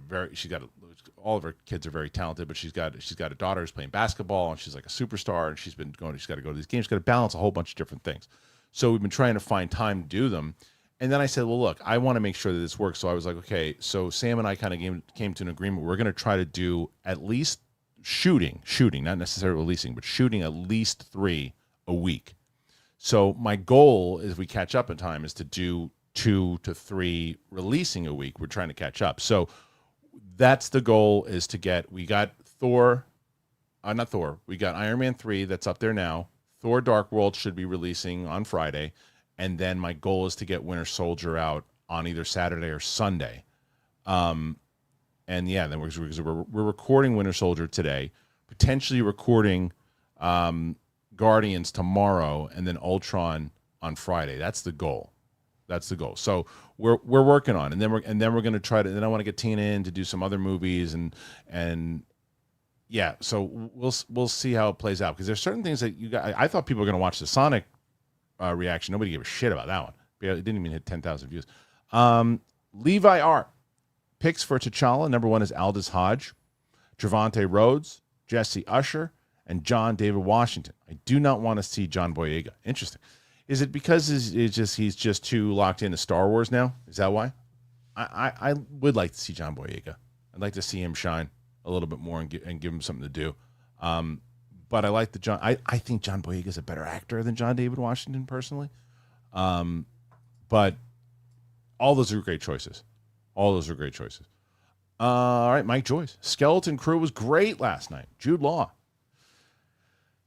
Speaker 1: all of her kids are very talented, but she's got a daughter who's playing basketball, and she's like a superstar, and she's got to go to these games. She's got to balance a whole bunch of different things. So we've been trying to find time to do them. And then I said, well, look, I want to make sure that this works. So I was like, okay, so Sam and I kind of came to an agreement. We're going to try to do at least shooting, not necessarily releasing, but shooting at least 3 a week. So my goal, if we catch up in time, is to do 2 to 3 releasing a week. We're trying to catch up. So that's the goal, is to get, we got we got Iron Man 3 that's up there now. Thor Dark World should be releasing on Friday. And then my goal is to get Winter Soldier out on either Saturday or Sunday. And yeah, then we're recording Winter Soldier today, potentially recording Guardians tomorrow, and then Ultron on Friday. That's the goal. So we're working on it. And then we're going to try to, then I want to get Tina in to do some other movies, and yeah, so we'll see how it plays out, because there's certain things that you got. I thought people were going to watch the Sonic reaction. Nobody gave a shit about that one. It didn't even hit 10,000 views. Levi R. Picks for T'Challa. Number 1 is Aldous Hodge, Trevante Rhodes, Jesse Usher, and John David Washington. I do not want to see John Boyega. Interesting. Is it because he's just too locked into Star Wars now? Is that why? I would like to see John Boyega. I'd like to see him shine a little bit more and give him something to do. But I like I think John Boyega is a better actor than John David Washington, personally. But all those are great choices. All right, Mike Joyce. Skeleton Crew was great last night. Jude Law.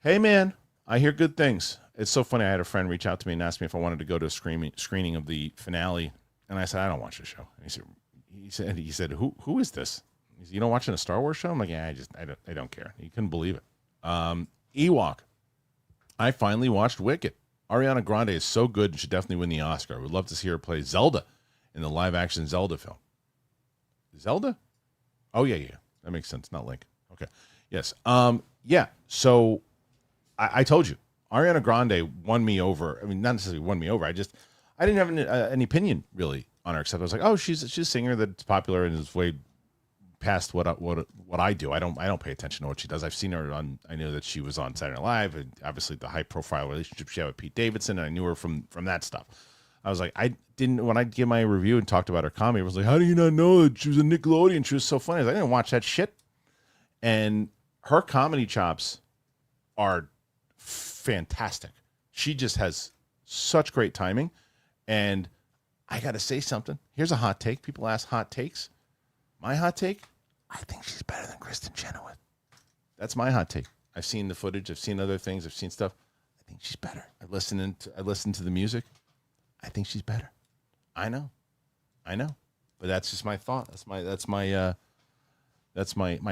Speaker 1: Hey, man, I hear good things. It's so funny. I had a friend reach out to me and ask me if I wanted to go to a screening of the finale. And I said, I don't watch the show. And he said, who is this? He said, you don't watching a Star Wars show? I'm like, yeah, I don't care. He couldn't believe it. Ewok. I finally watched Wicked. Ariana Grande is so good and should definitely win the Oscar. I would love to see her play Zelda in the live-action Zelda film. Zelda? Oh, yeah. That makes sense. Not Link. Okay. Yes. Yeah. So I told you, Ariana Grande won me over. I mean, not necessarily won me over. I didn't have any opinion really on her, except I was like, oh, she's a singer that's popular and is way past what I do. I don't pay attention to what she does. I've seen her on. I know that she was on Saturday Night Live, and obviously the high profile relationship she had with Pete Davidson, and I knew her from that stuff. I was like, when I gave my review and talked about her comedy, I was like, how do you not know that she was a Nickelodeon? She was so funny. I was like, I didn't watch that shit. And her comedy chops are fantastic. She just has such great timing. And I got to say something. Here's a hot take. People ask hot takes. My hot take, I think she's better than Kristen Chenoweth. That's my hot take. I've seen the footage. I've seen other things. I've seen stuff. I think she's better. I listened to the music. I think she's better. I know. But that's just my thought. That's my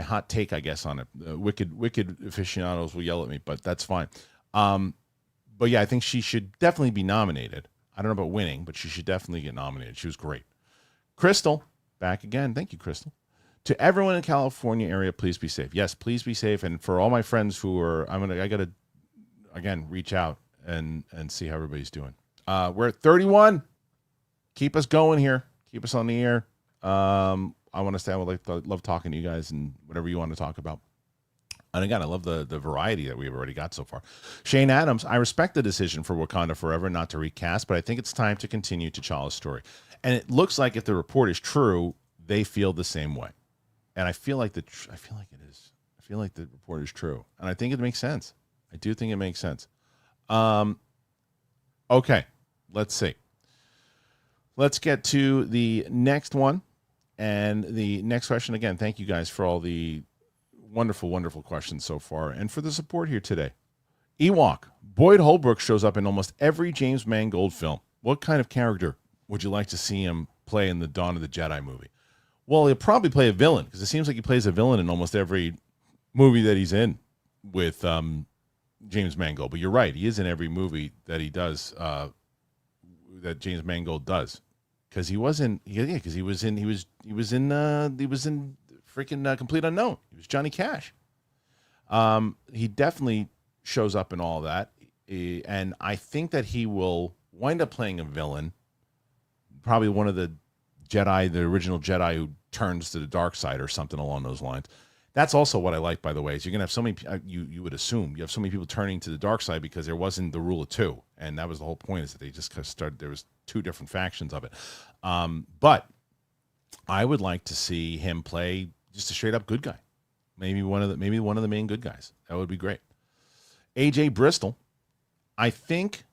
Speaker 1: hot take, I guess, on it. Wicked aficionados will yell at me, but that's fine. But yeah, I think she should definitely be nominated. I don't know about winning, but she should definitely get nominated. She was great. Crystal, back again. Thank you, Crystal. To everyone in the California area, please be safe. Yes, please be safe. And for all my friends who are, I gotta again reach out and see how everybody's doing. We're at 31. Keep us going here. Keep us on the air. I want to say I would love talking to you guys and whatever you want to talk about. And again, I love the variety that we've already got so far. Shane Adams, I respect the decision for Wakanda Forever not to recast, but I think it's time to continue T'Challa's story. And it looks like if the report is true, they feel the same way. And I feel like it is. I feel like the report is true, and I think it makes sense. I do think it makes sense. Okay, let's see. Let's get to the next one. And the next question, again, thank you guys for all the wonderful, wonderful questions so far and for the support here today. Ewok, Boyd Holbrook shows up in almost every James Mangold film. What kind of character would you like to see him play in the Dawn of the Jedi movie? Well, he'll probably play a villain, because it seems like he plays a villain in almost every movie that he's in with James Mangold. But you're right, he is in every movie that he does, that James Mangold does. Because he was in freaking Complete Unknown. He was Johnny Cash. He definitely shows up in all that, and I think that he will wind up playing a villain. Probably one of the Jedi, the original Jedi who turns to the dark side or something along those lines. That's also what I like, by the way, is you're going to have so many, you would assume, you have so many people turning to the dark side because there wasn't the rule of two. And that was the whole point, is that they just started, there was two different factions of it. But I would like to see him play just a straight up good guy. Maybe one of the main good guys. That would be great. AJ Bristol, I think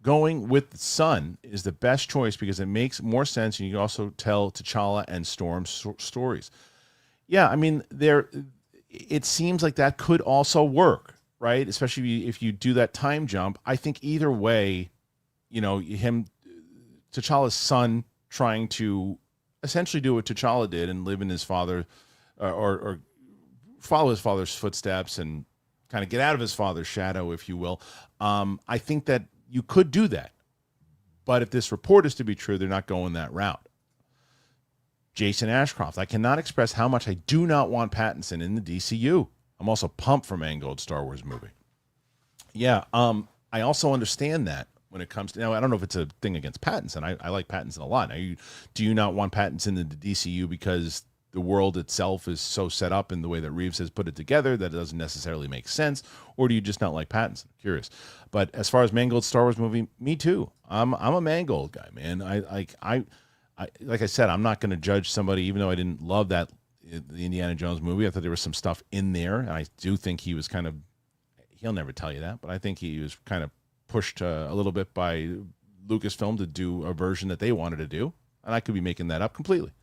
Speaker 1: going with the Son is the best choice because it makes more sense, and you can also tell T'Challa and Storm's stories. Yeah, I mean, it seems like that could also work, right? Especially if you do that time jump. I think either way, T'Challa's son trying to essentially do what T'Challa did and live in his father, or follow his father's footsteps and kind of get out of his father's shadow, if you will. I think that you could do that. But if this report is to be true, they're not going that route. Jason Ashcroft, I cannot express how much I do not want Pattinson in the DCU. I'm also pumped for Mangold's Star Wars movie. Yeah, I also understand that when it comes to, now I don't know if it's a thing against Pattinson. I like Pattinson a lot. Now, do you not want Pattinson in the DCU because the world itself is so set up in the way that Reeves has put it together that it doesn't necessarily make sense? Or do you just not like Pattinson? I'm curious. But as far as Mangold's Star Wars movie, me too. I'm a Mangold guy, man. Like I said, I'm not going to judge somebody, even though I didn't love the Indiana Jones movie. I thought there was some stuff in there, and I do think he was kind of, he'll never tell you that, but I think he was kind of pushed a little bit by Lucasfilm to do a version that they wanted to do, and I could be making that up completely,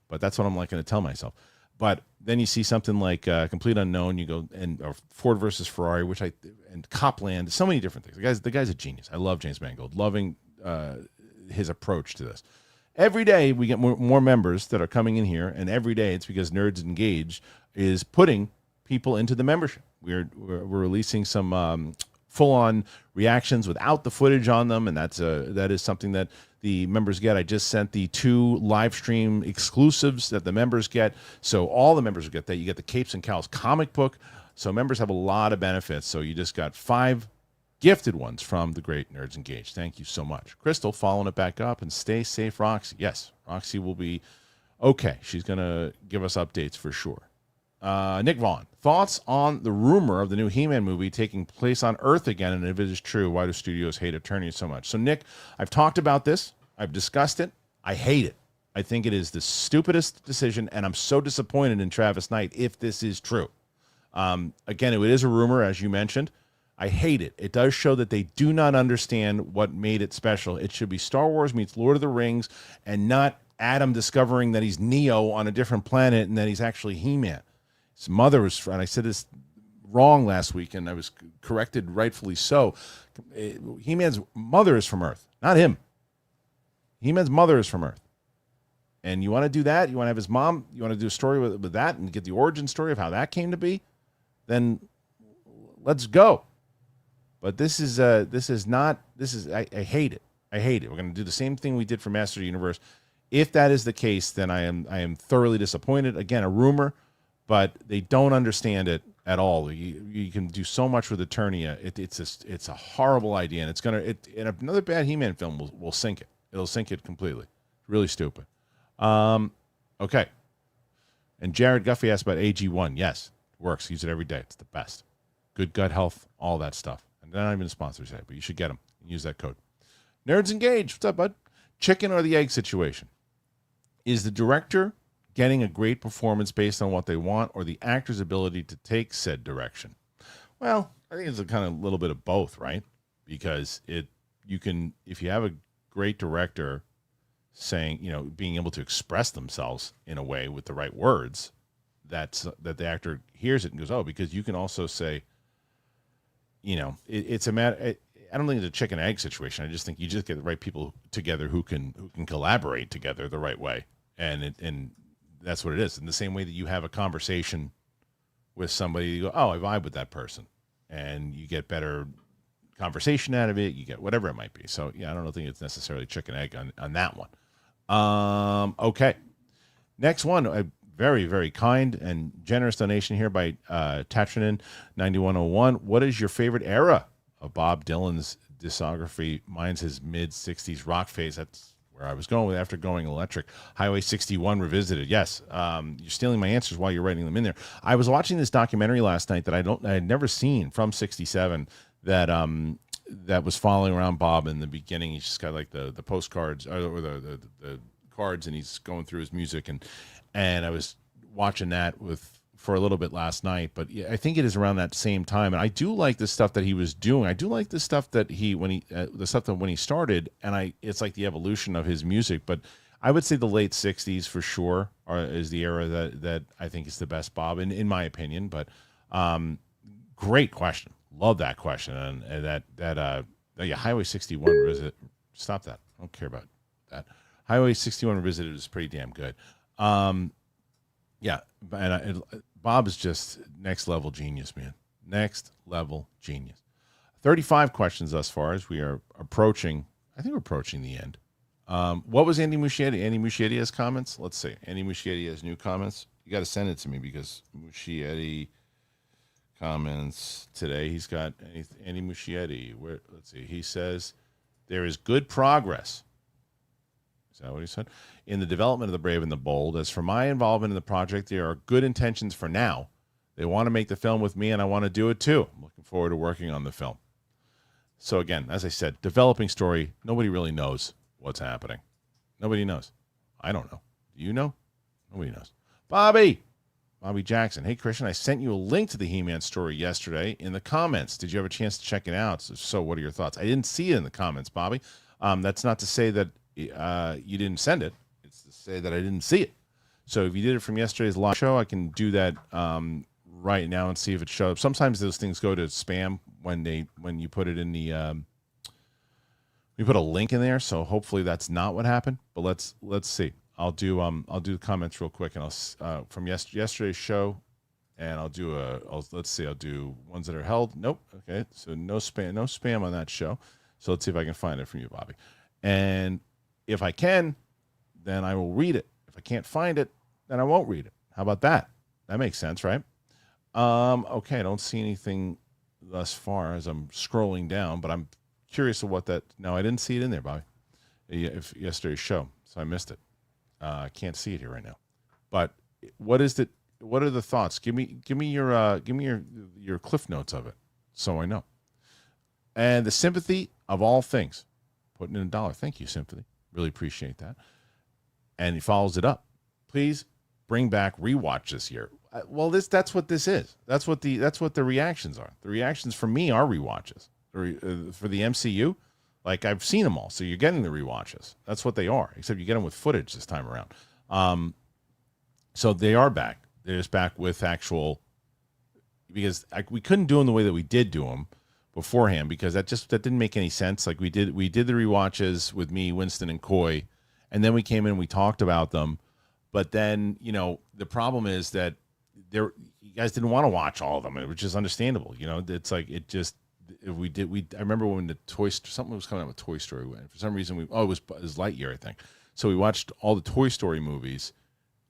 Speaker 1: but that's what I'm like going to tell myself. But then you see something like Complete Unknown, you go, or Ford versus Ferrari, and Copland, so many different things. The guy's a genius. I love James Mangold, loving his approach to this. Every day we get more members that are coming in here, and every day it's because Nerds Engaged is putting people into the membership. We're releasing some full-on reactions without the footage on them, and that is something that the members get. I just sent the 2 live stream exclusives that the members get, so all the members will get that. You get the Capes and Cows comic book, so members have a lot of benefits. So you just got 5 gifted ones from the great Nerds Engaged. Thank you so much. Crystal, following it back up, and stay safe, Roxy. Yes, Roxy will be okay. She's going to give us updates for sure. Nick Vaughn, thoughts on the rumor of the new He-Man movie taking place on Earth again, and if it is true, why do studios hate Eternia so much? So, Nick, I've talked about this. I've discussed it. I hate it. I think it is the stupidest decision, and I'm so disappointed in Travis Knight if this is true. Again, it is a rumor, as you mentioned. I hate it. It does show that they do not understand what made it special. It should be Star Wars meets Lord of the Rings, and not Adam discovering that he's Neo on a different planet and that he's actually He-Man. His mother was, and I said this wrong last week, and I was corrected rightfully so. He-Man's mother is from Earth, not him. He-Man's mother is from Earth. And you want to do that? You want to have his mom? You want to do a story with that and get the origin story of how that came to be? Then let's go. But I hate it. I hate it. We're going to do the same thing we did for Master of the Universe. If that is the case, then I am thoroughly disappointed. Again, a rumor, but they don't understand it at all. You can do so much with Eternia. It's a horrible idea, and and another bad He-Man film will sink it. It'll sink it completely. Really stupid. Okay. And Jared Guffey asked about AG1. Yes, it works. Use it every day. It's the best. Good gut health, all that stuff. And they're not even sponsors yet, but you should get them. Use that code. Nerds Engaged. What's up, bud? Chicken or the egg situation. Is the director getting a great performance based on what they want, or the actor's ability to take said direction? Well, I think it's a kind of little bit of both, right? Because if you have a great director saying, being able to express themselves in a way with the right words, that the actor hears it and goes, oh, because you can also say, it's a matter. I don't think it's a chicken egg situation. I just think you just get the right people together who can collaborate together the right way, and that's what it is. In the same way that you have a conversation with somebody, you go, oh, I vibe with that person, and you get better conversation out of it. You get whatever it might be. So yeah, I don't think it's necessarily chicken egg on that one. Okay, next one. A very, very kind and generous donation here by Tatranin 9101. What is your favorite era of Bob Dylan's discography? Mine's his mid-60s rock phase. That's where I was going with after going electric. Highway 61 revisited. Yes, you're stealing my answers while you're writing them in there. I was watching this documentary last night that I had never seen from '67 that was following around Bob in the beginning. He's just got like the postcards or the cards, and he's going through his music, and I was watching that for a little bit last night. But yeah, I think it is around that same time, and I do like the stuff that he was doing. I do like the stuff that when he started, and it's like the evolution of his music. But I would say the late '60s for sure is the era that I think is the best Bob in my opinion. But great question. Love that question, and yeah, Highway 61 revisit. Stop that. I don't care about that. Highway 61 revisited is pretty damn good. Yeah, and Bob is just next level genius, man. Next level genius. 35 questions thus far as we are approaching. I think we're approaching the end. What was Andy Muschietti? Andy Muschietti has comments. Let's see. Andy Muschietti has new comments. You got to send it to me because Muschietti comments today. He's got Andy Muschietti. Let's see. He says there is good progress. Is that what he said? In the development of the Brave and the Bold. As for my involvement in the project, there are good intentions for now. They want to make the film with me, and I want to do it too. I'm looking forward to working on the film. So again, as I said, developing story. Nobody really knows what's happening. Nobody knows. I don't know. Do you know? Nobody knows. Bobby Jackson. Hey, Kristian, I sent you a link to the He-Man story yesterday in the comments. Did you have a chance to check it out? So what are your thoughts? I didn't see it in the comments, Bobby. That's not to say that you didn't send it. It's to say that I didn't see it. So if you did it from yesterday's live show, I can do that right now and see if it shows up. Sometimes those things go to spam when you put it in the we put a link in there. So hopefully that's not what happened. But let's see. I'll do the comments real quick, and I'll from yesterday's show, and I'll do I'll do ones that are held. Nope. Okay. So no spam on that show. So let's see if I can find it from you, Bobby. And if I can, then I will read it. If I can't find it, then I won't read it. How about that? That makes sense, right? Okay, I don't see anything thus far as I'm scrolling down, but I'm curious of what that. No, I didn't see it in there, Bobby. Yesterday's show, so I missed it. I can't see it here right now. But what is it? What are the thoughts? Give me your cliff notes of it, so I know. And the sympathy of all things, putting in $1. Thank you, sympathy. Really appreciate that. And he follows it up. Please bring back rewatch this year. Well, that's what this is. That's what the reactions are. The reactions for me are rewatches. For the MCU, like I've seen them all, so you're getting the rewatches. That's what they are. Except you get them with footage this time around. So they are back. They're just back with actual, because we couldn't do them the way that we did do them beforehand, because that didn't make any sense. Like we did the rewatches with me, Winston, and Coy, and then we came in and we talked about them. But then, the problem is that you guys didn't want to watch all of them, which is understandable. It's like I remember when something was coming out with Toy Story. For some reason it was Lightyear, I think. So we watched all the Toy Story movies,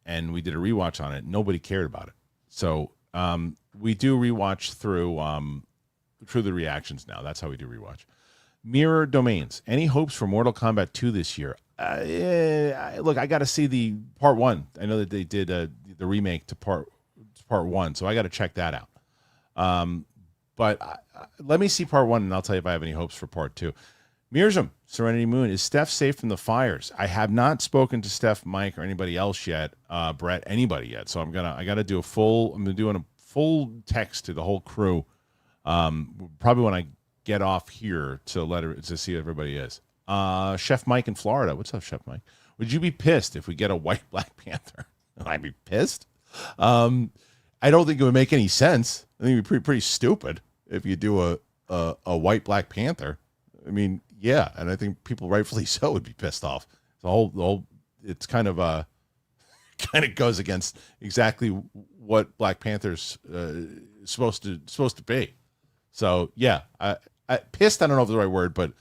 Speaker 1: and we did a rewatch on it. Nobody cared about it. So we do rewatch through the reactions now. That's how we do rewatch. Mirror Domains. Any hopes for Mortal Kombat 2 this year? Look, I got to see the part 1. I know that they did the remake to part 1, so I got to check that out. But let me see part 1, and I'll tell you if I have any hopes for part 2. Mirzum, Serenity Moon. Is Steph safe from the fires? I have not spoken to Steph, Mike, or anybody else yet. Brett, anybody yet? So I got to do I'm doing a full text to the whole crew. Probably when I get off here to see everybody is. Chef Mike in Florida. What's up, Chef Mike? Would you be pissed if we get a white Black Panther? Would I be pissed? I don't think it would make any sense. I think it'd be pretty stupid if you do a white Black Panther. I mean, yeah, and I think people rightfully so would be pissed off. The whole it's kind of goes against exactly what Black Panther's supposed to be. So yeah, I pissed. I don't know if it's the right word, but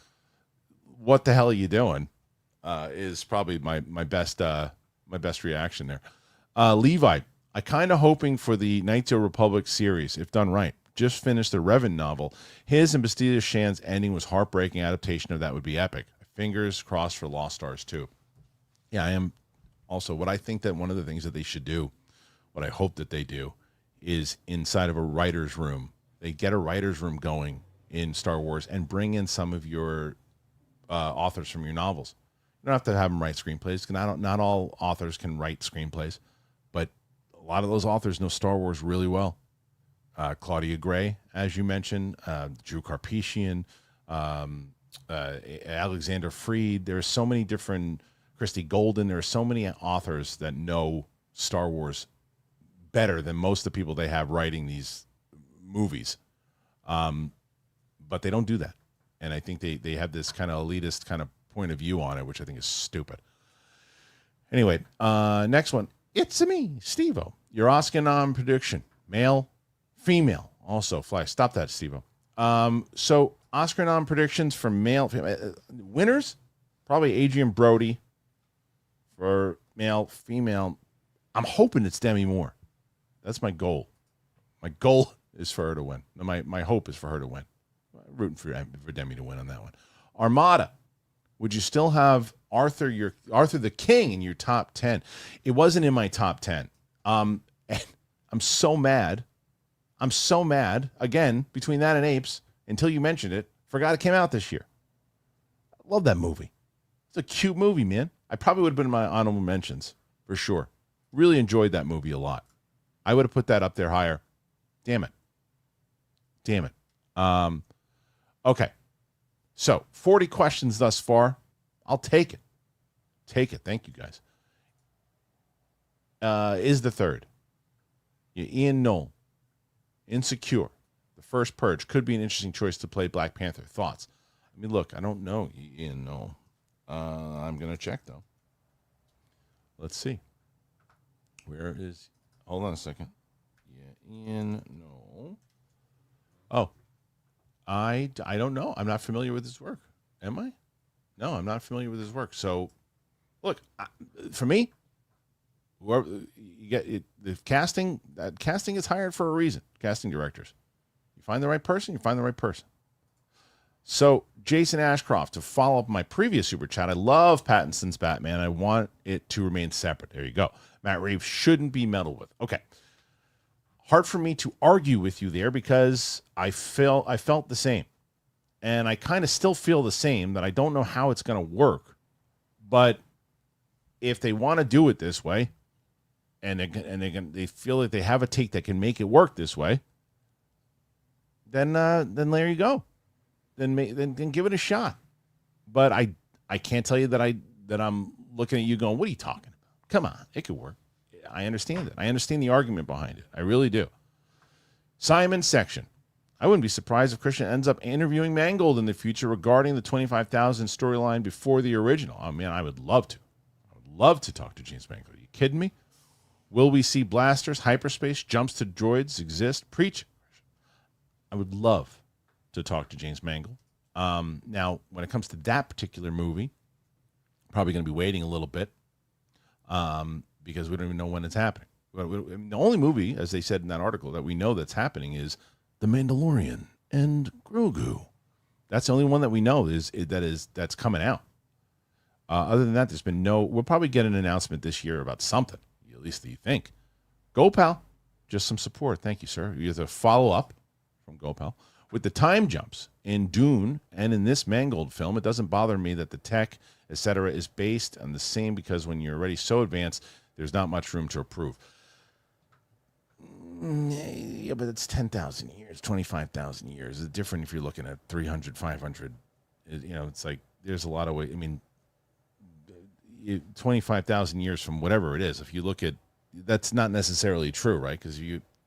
Speaker 1: what the hell are you doing? Is probably my best reaction there. Levi, I kind of hoping for the Knights of Republic series if done right. Just finished the Revan novel. His and Bastille Shan's ending was heartbreaking. Adaptation of that would be epic. I Fingers crossed for Lost Stars too. Yeah, I am. Also, what I think that one of the things that they should do, what I hope that they do, is inside of a writer's room, they get a writer's room going in Star Wars and bring in some of your authors from your novels. You don't have to have them write screenplays. Not all authors can write screenplays, but a lot of those authors know Star Wars really well. Claudia Gray, as you mentioned, Drew Karpyshyn, Alexander Freed. There are so many different, Christy Golden. There are so many authors that know Star Wars better than most of the people they have writing these movies. But they don't do that. And I think they have this kind of elitist kind of point of view on it, which I think is stupid. Anyway, next one. It's me, Steve-O. Your Oscar nom prediction. Male, female. Also, fly. Stop that, Steve-O. So Oscar nom predictions for male. Winners, probably Adrian Brody for male, female. I'm hoping it's Demi Moore. That's my goal. My goal is for her to win. My hope is for her to win. I'm rooting for Demi to win on that one. Armada. Would you still have Arthur the King in your top 10? It wasn't in my top 10. And I'm so mad. Again, between that and Apes, until you mentioned it, forgot it came out this year. I love that movie. It's a cute movie, man. I probably would have been in my honorable mentions for sure. Really enjoyed that movie a lot. I would have put that up there higher. Damn it. Okay. So 40 questions thus far. I'll take it. Thank you, guys. Is the third. Ian Knoll. Insecure. The First Purge. Could be an interesting choice to play Black Panther. Thoughts? I mean, look, I don't know Ian Knoll. I'm going to check, though. Let's see. Where is... Hold on a second. Yeah, Ian Knoll. Oh. I don't know. I'm not familiar with his work. Am I? No, I'm not familiar with his work. So, look, for me, whoever you get it, the casting is hired for a reason. Casting directors, you find the right person. So, Jason Ashcroft, to follow up my previous super chat, I love Pattinson's Batman. I want it to remain separate. There you go. Matt Reeves shouldn't be meddled with. Okay. Hard for me to argue with you there because I felt the same. And I kind of still feel the same, that I don't know how it's going to work. But if they want to do it this way, and they feel like they have a take that can make it work this way, then there you go. Then give it a shot. But I can't tell you that I'm looking at you going, what are you talking about? Come on, it could work. I understand it. I understand the argument behind it. I really do. Simon Section. I wouldn't be surprised if Kristian ends up interviewing Mangold in the future regarding the 25,000 storyline before the original. I mean, I would love to. I would love to talk to James Mangold. Are you kidding me? Will we see blasters, hyperspace, jumps to droids exist? Preach. I would love to talk to James Mangold. Now, when it comes to that particular movie, probably going to be waiting a little bit. Because we don't even know when it's happening. The only movie, as they said in that article, that we know that's happening is The Mandalorian and Grogu. That's the only one that we know that's coming out. Other than that, there's been no. We'll probably get an announcement this year about something. At least you think. Go, pal. Just some support. Thank you, sir. You have to follow up from Go, pal. With the time jumps in Dune and in this Mangold film, it doesn't bother me that the tech, etc., is based on the same, because when you're already so advanced, there's not much room to improve. Yeah, but it's 10,000 years, 25,000 years. It's different if you're looking at 300, 500. It's like there's a lot of way. I mean, 25,000 years from whatever it is. If you look at, that's not necessarily true, right? Because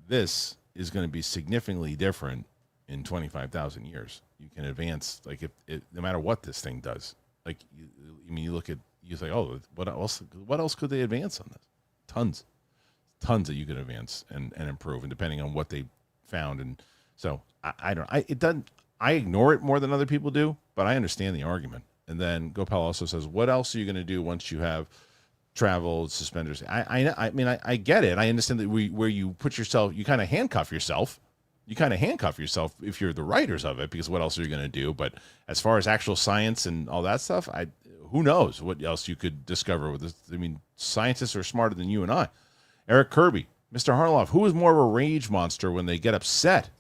Speaker 1: this is going to be significantly different in 25,000 years. You can advance, like no matter what this thing does. Like, you look at, you say, oh, what else could they advance on this? Tons that you could advance and improve, and depending on what they found. And so I ignore it more than other people do, but I understand the argument. And then Gopal also says, what else are you going to do once you have travel, suspenders? I mean, I get it. I understand that where you put yourself, you kind of handcuff yourself you kind of handcuff yourself if you're the writers of it, because what else are you going to do? But as far as actual science and all that stuff, who knows what else you could discover with this? I mean, scientists are smarter than you and I. Eric Kirby, Mr. Harloff, who is more of a rage monster when they get upset?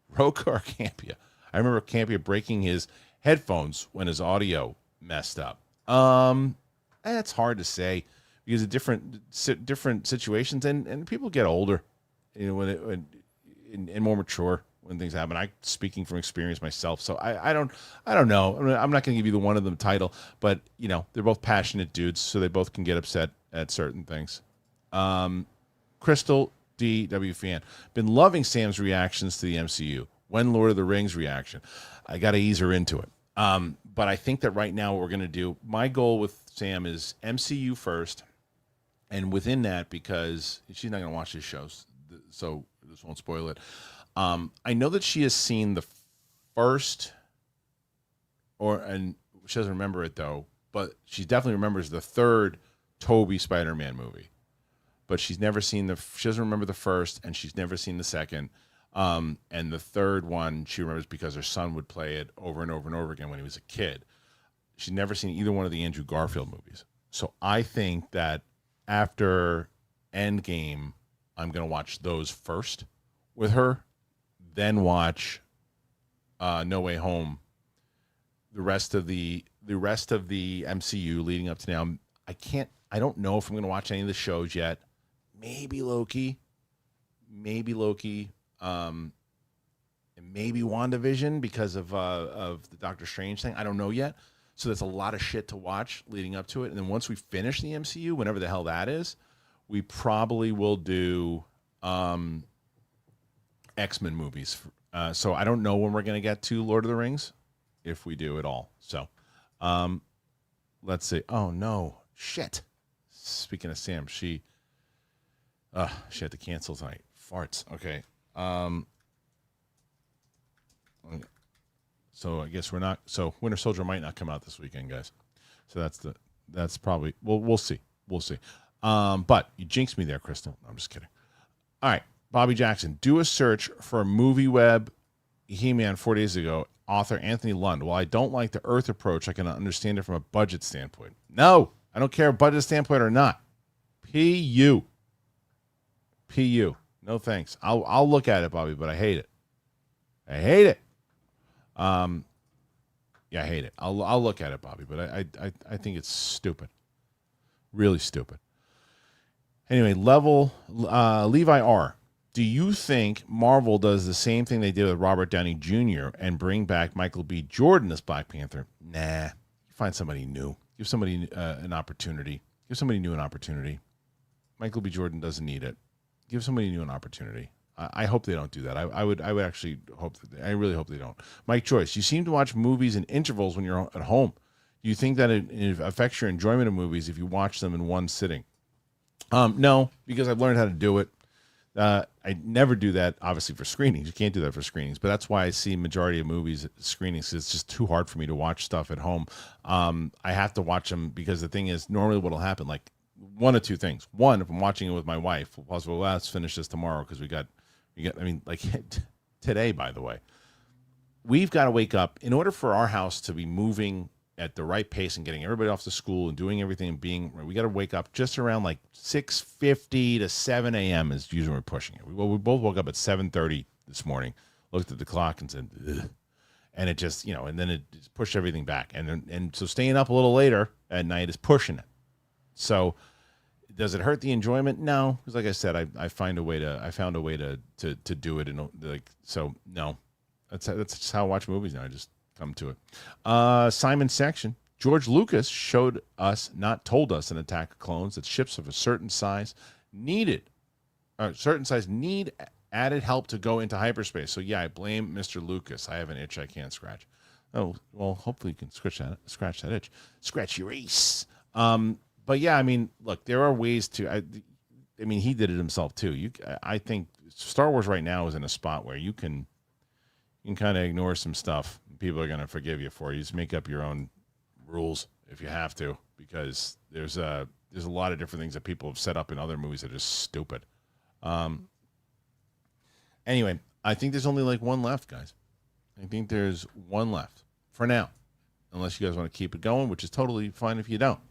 Speaker 1: Roka or Campia? I remember Campia breaking his headphones when his audio messed up. That's hard to say because of different situations, and people get older, when and more mature when things happen. I speaking from experience myself, so I don't know. I'm not going to give either one of them title, but they're both passionate dudes, so they both can get upset at certain things. Crystal DW fan, been loving Sam's reactions to the MCU. When Lord of the Rings reaction, I got to ease her into it. But I think that right now what we're going to do, my goal with Sam is MCU first, and within that, because she's not going to watch these shows, so this won't spoil it. I know that she has seen the first, and she doesn't remember it though, but she definitely remembers the third Tobey Spider-Man movie. But she doesn't remember the first, and she's never seen the second. And the third one she remembers because her son would play it over and over and over again when he was a kid. She's never seen either one of the Andrew Garfield movies. So I think that after Endgame, I'm going to watch those first with her, then watch No Way Home. The rest of the MCU leading up to now, I don't know if I'm going to watch any of the shows yet. Maybe Loki, and maybe WandaVision because of the Doctor Strange thing. I don't know yet. So there's a lot of shit to watch leading up to it. And then once we finish the MCU, whenever the hell that is, we probably will do X-Men movies. So I don't know when we're going to get to Lord of the Rings, if we do at all. So let's see. Oh, no. Shit. Speaking of Sam, she had to cancel tonight. Farts. Okay. So I guess we're not. So Winter Soldier might not come out this weekend, guys. So that's probably. Well, we'll see. But you jinxed me there, Crystal. No, I'm just kidding. All right, Bobby Jackson. Do a search for Movie Web He-Man 4 days ago. Author Anthony Lund. While I don't like the Earth approach, I can understand it from a budget standpoint. No, I don't care budget standpoint or not. PU. No thanks. I'll look at it, Bobby, but I hate it. Yeah, I hate it. I'll look at it, Bobby, but I think it's stupid. Really stupid. Anyway, Levi R. Do you think Marvel does the same thing they did with Robert Downey Jr. and bring back Michael B. Jordan as Black Panther? Nah. Find somebody new. Give somebody an opportunity. Give somebody new an opportunity. Michael B. Jordan doesn't need it. Give somebody new an opportunity. I hope they don't do that. I would actually hope that I really hope they don't. Mike Joyce, you seem to watch movies in intervals when you're at home. Do you think that it affects your enjoyment of movies if you watch them in one sitting? No, because I've learned how to do it. I never do that, obviously, for screenings. You can't do that for screenings, but that's why I see majority of movies screenings. It's just too hard for me to watch stuff at home. I have to watch them because the thing is, normally what will happen, like one of two things. One, if I'm watching it with my wife, well, let's finish this tomorrow because we got. I mean, like today, by the way, we've got to wake up in order for our house to be moving at the right pace and getting everybody off to school and doing everything and being. We got to wake up just around like 6:50 to 7 a.m. is usually when we're pushing it. We both woke up at 7:30 this morning, looked at the clock and said, ugh. And it just and then it just pushed everything back, and so staying up a little later at night is pushing it. So. Does it hurt the enjoyment? No, because like I said, I found a way to do it, and like so. No, that's just how I watch movies now. I just come to it. Simon Section. George Lucas told us in Attack of Clones that ships of a certain size need added help to go into hyperspace. So yeah, I blame Mr. Lucas. I have an itch I can't scratch. Oh well, hopefully you can scratch that itch. Scratch your ace. But yeah, I mean, look, there are ways to. I mean, he did it himself too. I think Star Wars right now is in a spot where you can kind of ignore some stuff. People are going to forgive you for it. You just make up your own rules if you have to, because there's a lot of different things that people have set up in other movies that are just stupid. Anyway, I think there's only like one left, guys. I think there's one left for now, unless you guys want to keep it going, which is totally fine if you don't.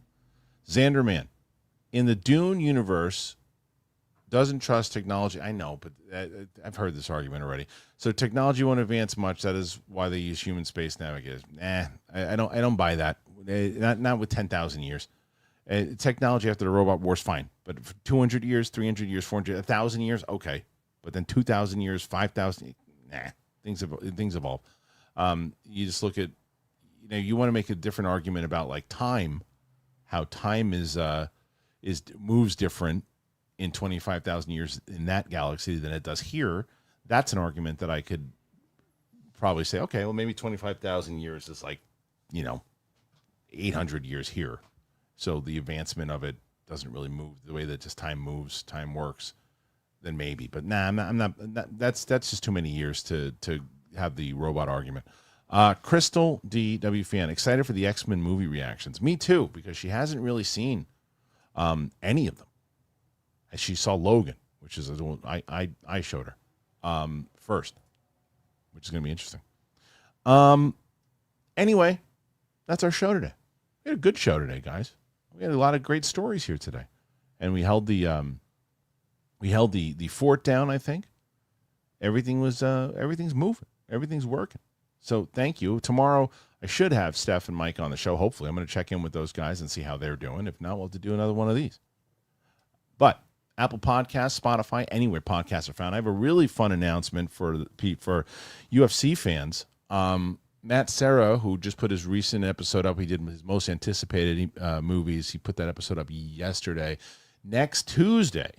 Speaker 1: Xanderman, in the Dune universe, doesn't trust technology. I know, but I've heard this argument already. So technology won't advance much. That is why they use human space navigators. I don't buy that. Not with 10,000 years. Technology after the robot war's fine, but for 200 years, 300 years, 400, 1,000 years, okay. But then 2,000 years, 5,000, things evolve. You just look at, you want to make a different argument about like time, how time is moves different in 25,000 years in that galaxy than it does here. That's an argument that I could probably say, okay, well, maybe 25,000 years is like, 800 years here. So the advancement of it doesn't really move the way that just time moves, time works, then maybe. But I'm not that's just too many years to have the robot argument. Crystal DW fan, excited for the X-Men movie reactions. Me too, because she hasn't really seen any of them. She saw Logan, which is I showed her first, which is going to be interesting. Anyway, that's our show today. We had a good show today, guys. We had a lot of great stories here today, and we held the fort down. I think everything's moving, everything's working. So thank you. Tomorrow I should have Steph and Mike on the show. Hopefully, I'm going to check in with those guys and see how they're doing. If not, we'll have to do another one of these. But Apple Podcasts, Spotify, anywhere podcasts are found. I have a really fun announcement for UFC fans. Matt Serra, who just put his recent episode up, he did his most anticipated movies. He put that episode up yesterday. Next Tuesday,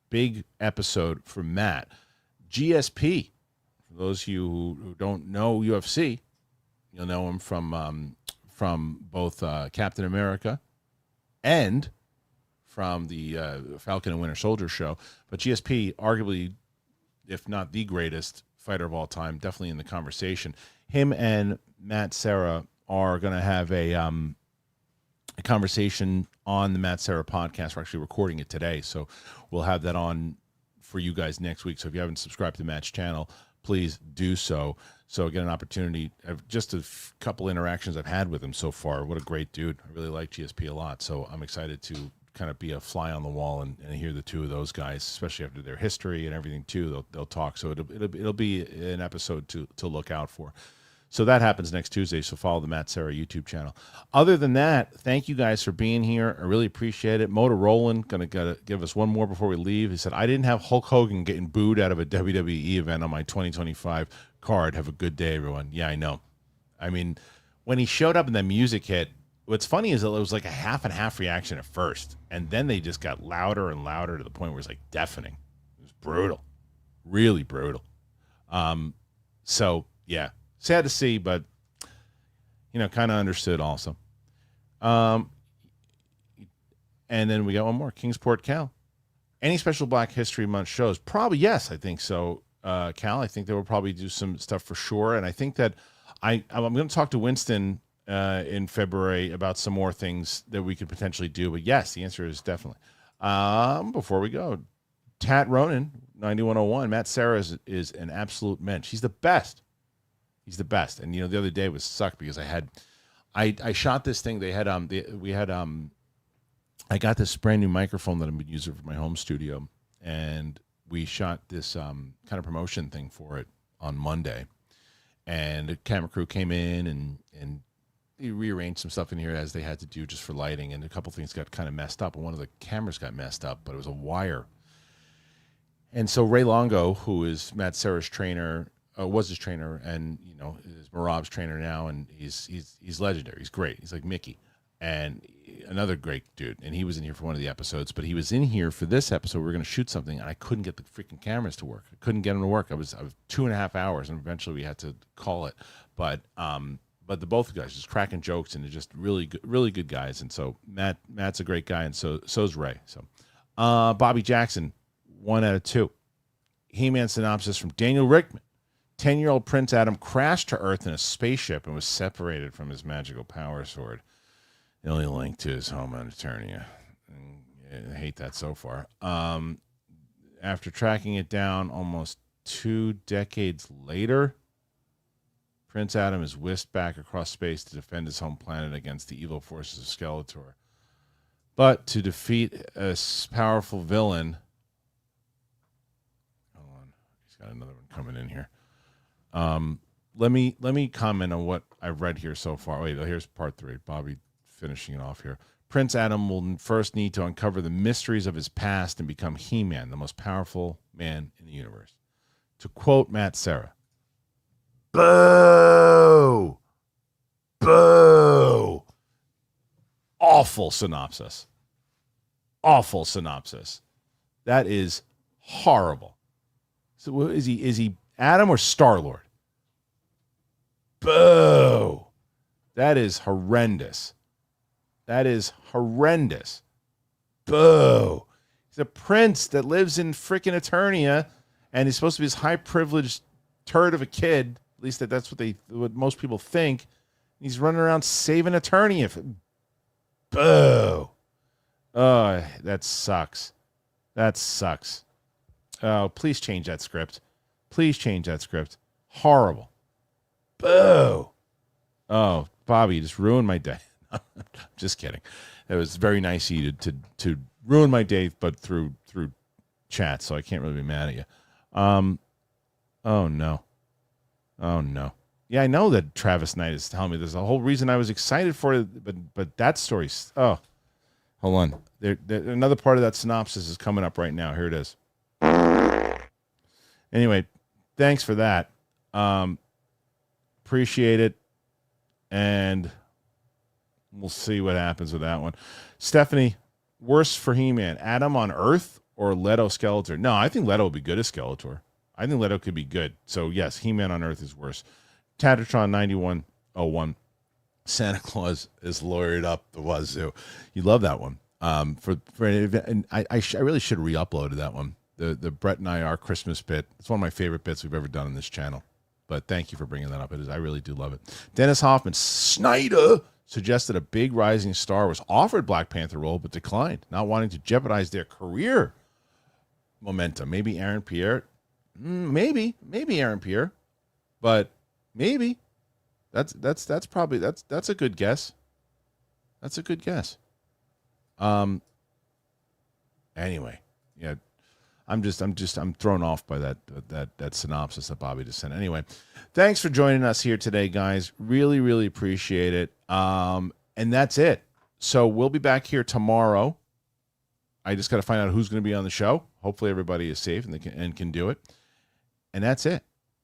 Speaker 1: big episode for Matt. GSP, for those of you who don't know UFC, you'll know him from both Captain America and from the Falcon and Winter Soldier show. But GSP, arguably, if not the greatest fighter of all time, definitely in the conversation. Him and Matt Serra are going to have a conversation on the Matt Serra podcast. We're actually recording it today, so we'll have that on for you guys next week. So if you haven't subscribed to Matt's channel, please do so. So get an opportunity. Just a couple interactions I've had with him so far. What a great dude. I really like GSP a lot. So I'm excited to kind of be a fly on the wall and hear the two of those guys, especially after their history and everything too. They'll talk. So it'll be an episode to look out for. So that happens next Tuesday, so follow the Matt Serra YouTube channel. Other than that, thank you guys for being here. I really appreciate it. Motorola going to give us one more before we leave. He said, I didn't have Hulk Hogan getting booed out of a WWE event on my 2025 card. Have a good day, everyone. Yeah, I know. I mean, when he showed up and the music hit, what's funny is that it was like a half and half reaction at first, and then they just got louder and louder to the point where it was like deafening. It was brutal. Really brutal. So, yeah. Sad to see, but, kind of understood also. And then we got one more, Kingsport Cal. Any special Black History Month shows? Probably, yes, I think so, Cal. I think they will probably do some stuff for sure. And I think that I'm going to talk to Winston in February about some more things that we could potentially do. But yes, the answer is definitely. Before we go, Tat Ronan, 9101, Matt Serra is an absolute mensch. He's the best. He's the best. And the other day was sucked because I shot this thing. I got this brand new microphone that I've been using for my home studio, and we shot this kind of promotion thing for it on Monday. And the camera crew came in and they rearranged some stuff in here as they had to do just for lighting, and a couple things got kind of messed up, and one of the cameras got messed up, but it was a wire. And so Ray Longo, who is Matt Serra's trainer, was his trainer, and is Marab's trainer now, and he's legendary. He's great. He's like Mickey, and another great dude. And he was in here for one of the episodes, but he was in here for this episode. We were going to shoot something, and I couldn't get the freaking cameras to work. I couldn't get them to work. I was 2.5 hours, and eventually we had to call it. But the both guys just cracking jokes, and they're just really good guys. And so Matt's a great guy, and so's Ray. So Bobby Jackson, 1 out of 2. He-Man synopsis from Daniel Rickman. 10-year-old Prince Adam crashed to Earth in a spaceship and was separated from his magical power sword. The only link to his home on Eternia. I hate that so far. After tracking it down almost 2 decades later, Prince Adam is whisked back across space to defend his home planet against the evil forces of Skeletor. But to defeat a powerful villain... Hold on. He's got another one coming in here. Let me comment on what I've read here so far. Wait, here's part 3. Bobby finishing it off here. Prince Adam will first need to uncover the mysteries of his past and become He-Man, the most powerful man in the universe. To quote Matt Serra, "Boo! Boo! Awful synopsis. Awful synopsis. That is horrible." So is he Adam or Star-Lord? Boo! That is horrendous. That is horrendous. Boo! He's a prince that lives in freaking Eternia, and he's supposed to be this high-privileged turd of a kid. At least that's what most people think. He's running around saving Eternia. Boo! Oh, that sucks. That sucks. Oh, please change that script. Please change that script. Horrible. Boo! Oh, Bobby, you just ruined my day. Just kidding. It was very nice of you to ruin my day, but through chat, so I can't really be mad at you. Oh no. Oh no. Yeah, I know that Travis Knight is telling me there's a whole reason I was excited for it, but that story's hold on. There another part of that synopsis is coming up right now. Here it is. Anyway, thanks for that. Appreciate it. And we'll see what happens with that one. Stephanie, worse for He-Man, Adam on Earth or Leto Skeletor? No, I think Leto would be good as Skeletor. I think Leto could be good. So, yes, He-Man on Earth is worse. Tattertron 9101, Santa Claus is lawyered up the wazoo. You love that one. And I really should have re-uploaded that one. The Brett and I Are Christmas bit. It's one of my favorite bits we've ever done on this channel. But thank you for bringing that up. I really do love it. Dennis Hoffman, Snyder suggested a big rising star was offered Black Panther role but declined, not wanting to jeopardize their career momentum. Maybe Aaron Pierre. Maybe Aaron Pierre, but maybe that's probably that's a good guess. That's a good guess. Anyway, yeah. I'm thrown off by that synopsis that Bobby just sent. Anyway, thanks for joining us here today, guys. Really, really appreciate it. And that's it. So we'll be back here tomorrow. I just got to find out who's going to be on the show. Hopefully everybody is safe and can do it. And that's it.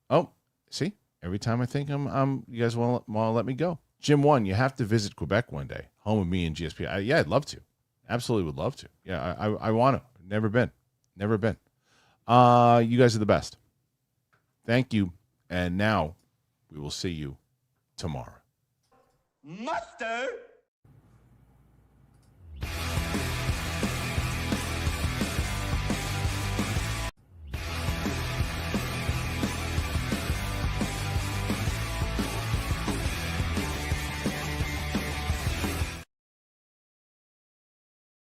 Speaker 1: Oh, see, every time I think you guys want to let me go. Jim 1, you have to visit Quebec one day, home of me and GSP. Yeah, I'd love to. Absolutely would love to. Yeah, I want to. Never been. You guys are the best. Thank you. And now we will see you tomorrow.
Speaker 3: Mustard.